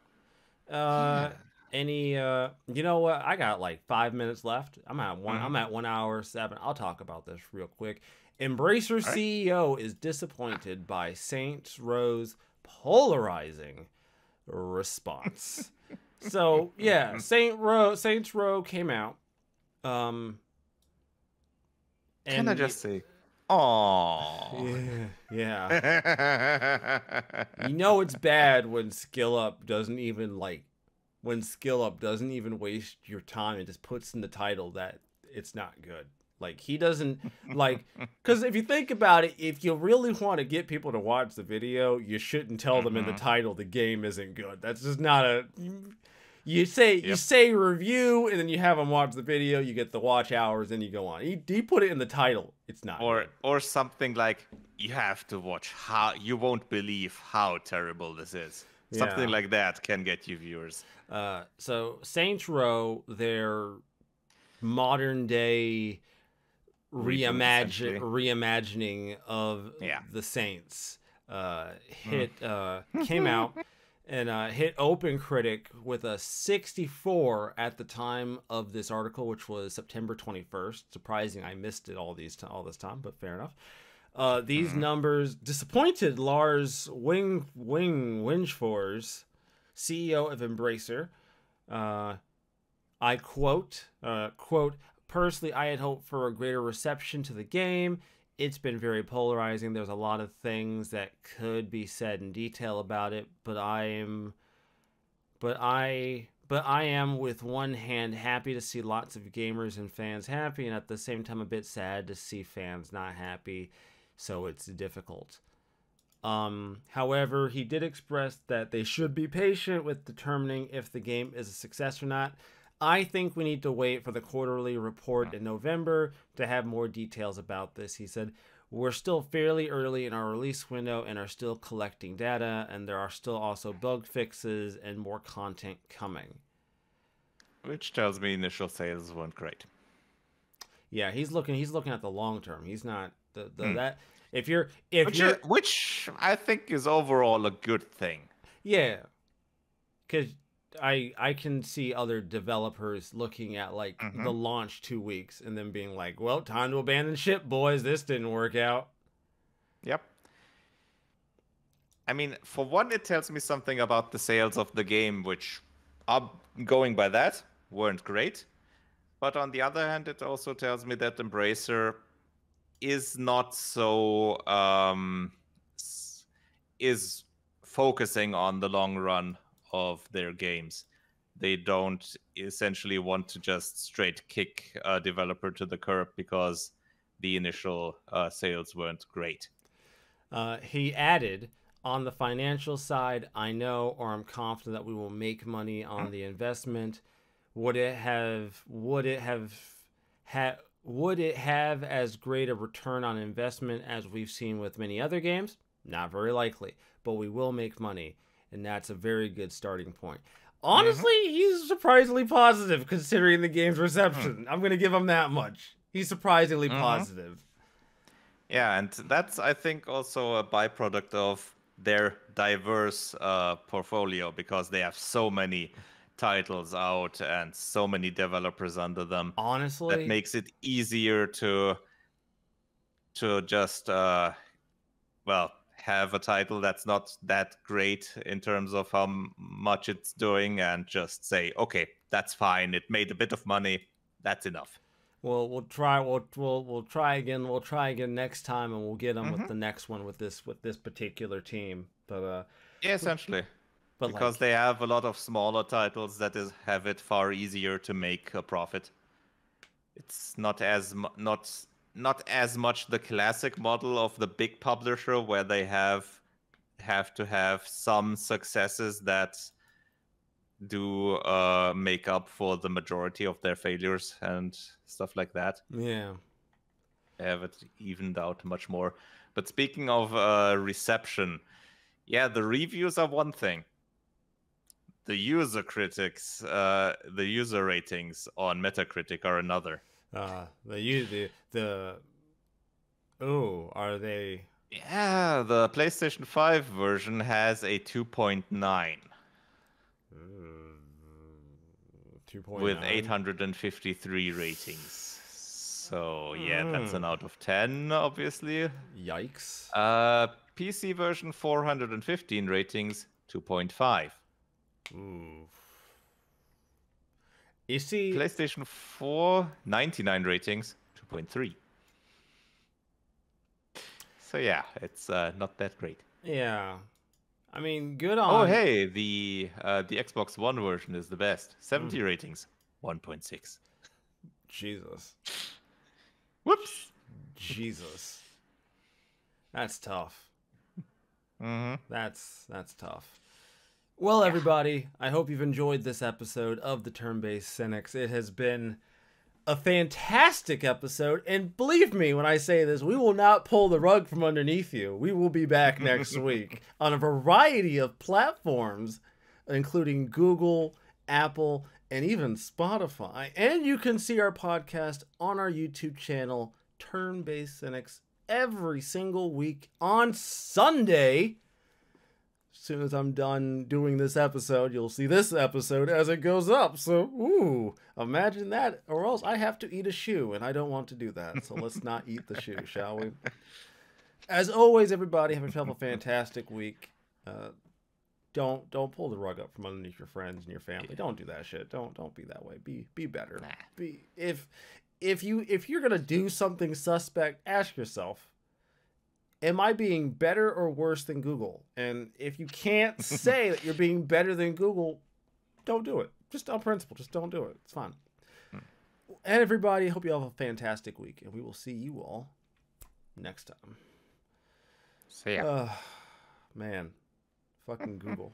there. You know what? I got like 5 minutes left. I'm at 1 hour 7. I'll talk about this real quick. Embracer CEO is disappointed by Saints Row's polarizing response. So yeah, Saints Row came out. Can I just say, aww. Yeah. You know it's bad when Skill Up doesn't even waste your time and just puts in the title that it's not good. Like, he doesn't, like, because if you think about it, if you really want to get people to watch the video, you shouldn't tell them in the title the game isn't good. That's just not a... You say review, and then you have them watch the video, you get the watch hours, and you go on. He put it in the title. It's not good. Or something like, you have to watch you won't believe how terrible this is. Something like that can get you viewers. So Saints Row, their modern day reimagining of the Saints, came out and hit OpenCritic with a 64 at the time of this article, which was September 21st. Surprising I missed it all this time, but fair enough. These numbers disappointed Lars Wingefors, CEO of Embracer. I quote, personally, I had hoped for a greater reception to the game. It's been very polarizing. There's a lot of things that could be said in detail about it, but but I am, with one hand, happy to see lots of gamers and fans happy, and at the same time a bit sad to see fans not happy, so it's difficult. However, he did express that they should be patient with determining if the game is a success or not. I think we need to wait for the quarterly report in November to have more details about this. He said, we're still fairly early in our release window and are still collecting data, and there are still also bug fixes and more content coming. Which tells me initial sales weren't great. Yeah, he's looking at the long term. He's not that which I think is overall a good thing. Yeah. Cuz I can see other developers looking at like the launch 2 weeks and then being like, well, time to abandon ship, boys. This didn't work out. Yep. I mean, for one, it tells me something about the sales of the game, which, going by that, weren't great. But on the other hand, it also tells me that Embracer is not so, is focusing on the long run of their games. They don't essentially want to just straight kick a developer to the curb because the initial sales weren't great. He added, on the financial side, I know or I'm confident that we will make money on the investment. Would it have as great a return on investment as we've seen with many other games? Not very likely, but we will make money. And that's a very good starting point. Honestly, he's surprisingly positive considering the game's reception. I'm going to give him that much. He's surprisingly positive. Yeah, and that's, I think, also a byproduct of their diverse portfolio, because they have so many titles out and so many developers under them. Honestly, that makes it easier to just, have a title that's not that great in terms of how much it's doing, and just say, okay, that's fine. It made a bit of money. That's enough. Well, we'll try again. We'll try again next time, and we'll get them with the next one with this particular team. But yeah, essentially, because they have a lot of smaller titles that have it far easier to make a profit. It's not as much the classic model of the big publisher where they have to have some successes that do make up for the majority of their failures and stuff like that. Yeah. They have it evened out much more. But speaking of reception, yeah, the reviews are one thing. The user critics, the user ratings on Metacritic are another. Are they? Yeah, the PlayStation 5 version has a 2.9. 2.9 with 853 ratings. So yeah, that's an out of 10, obviously. Yikes. PC version 415 ratings, 2.5. Ooh. You see, PlayStation 4, 99 ratings, 2.3. So yeah, it's not that great. Yeah. I mean, good on... Oh, hey, the Xbox One version is the best. 70 ratings, 1.6. Jesus. Whoops. Jesus. That's tough. That's tough. Well, everybody, I hope you've enjoyed this episode of the Turn-Based Cynics. It has been a fantastic episode, and believe me when I say this, we will not pull the rug from underneath you. We will be back next week on a variety of platforms, including Google, Apple, and even Spotify. And you can see our podcast on our YouTube channel, Turn-Based Cynics, every single week on Sunday. As soon as I'm done doing this episode, you'll see this episode as it goes up. So, ooh, imagine that. Or else I have to eat a shoe, and I don't want to do that. So let's not eat the shoe, shall we? As always, everybody, have a fantastic week. Don't pull the rug up from underneath your friends and your family. Don't do that shit. Don't be that way. Be better. If you're gonna do something suspect, ask yourself, am I being better or worse than Google? And if you can't say that you're being better than Google, don't do it. Just on principle, just don't do it. It's fine. And everybody, hope you have a fantastic week, and we will see you all next time. See ya. Man, fucking Google.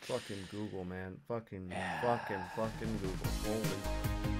Fucking Google, man. Fucking Google. Holy.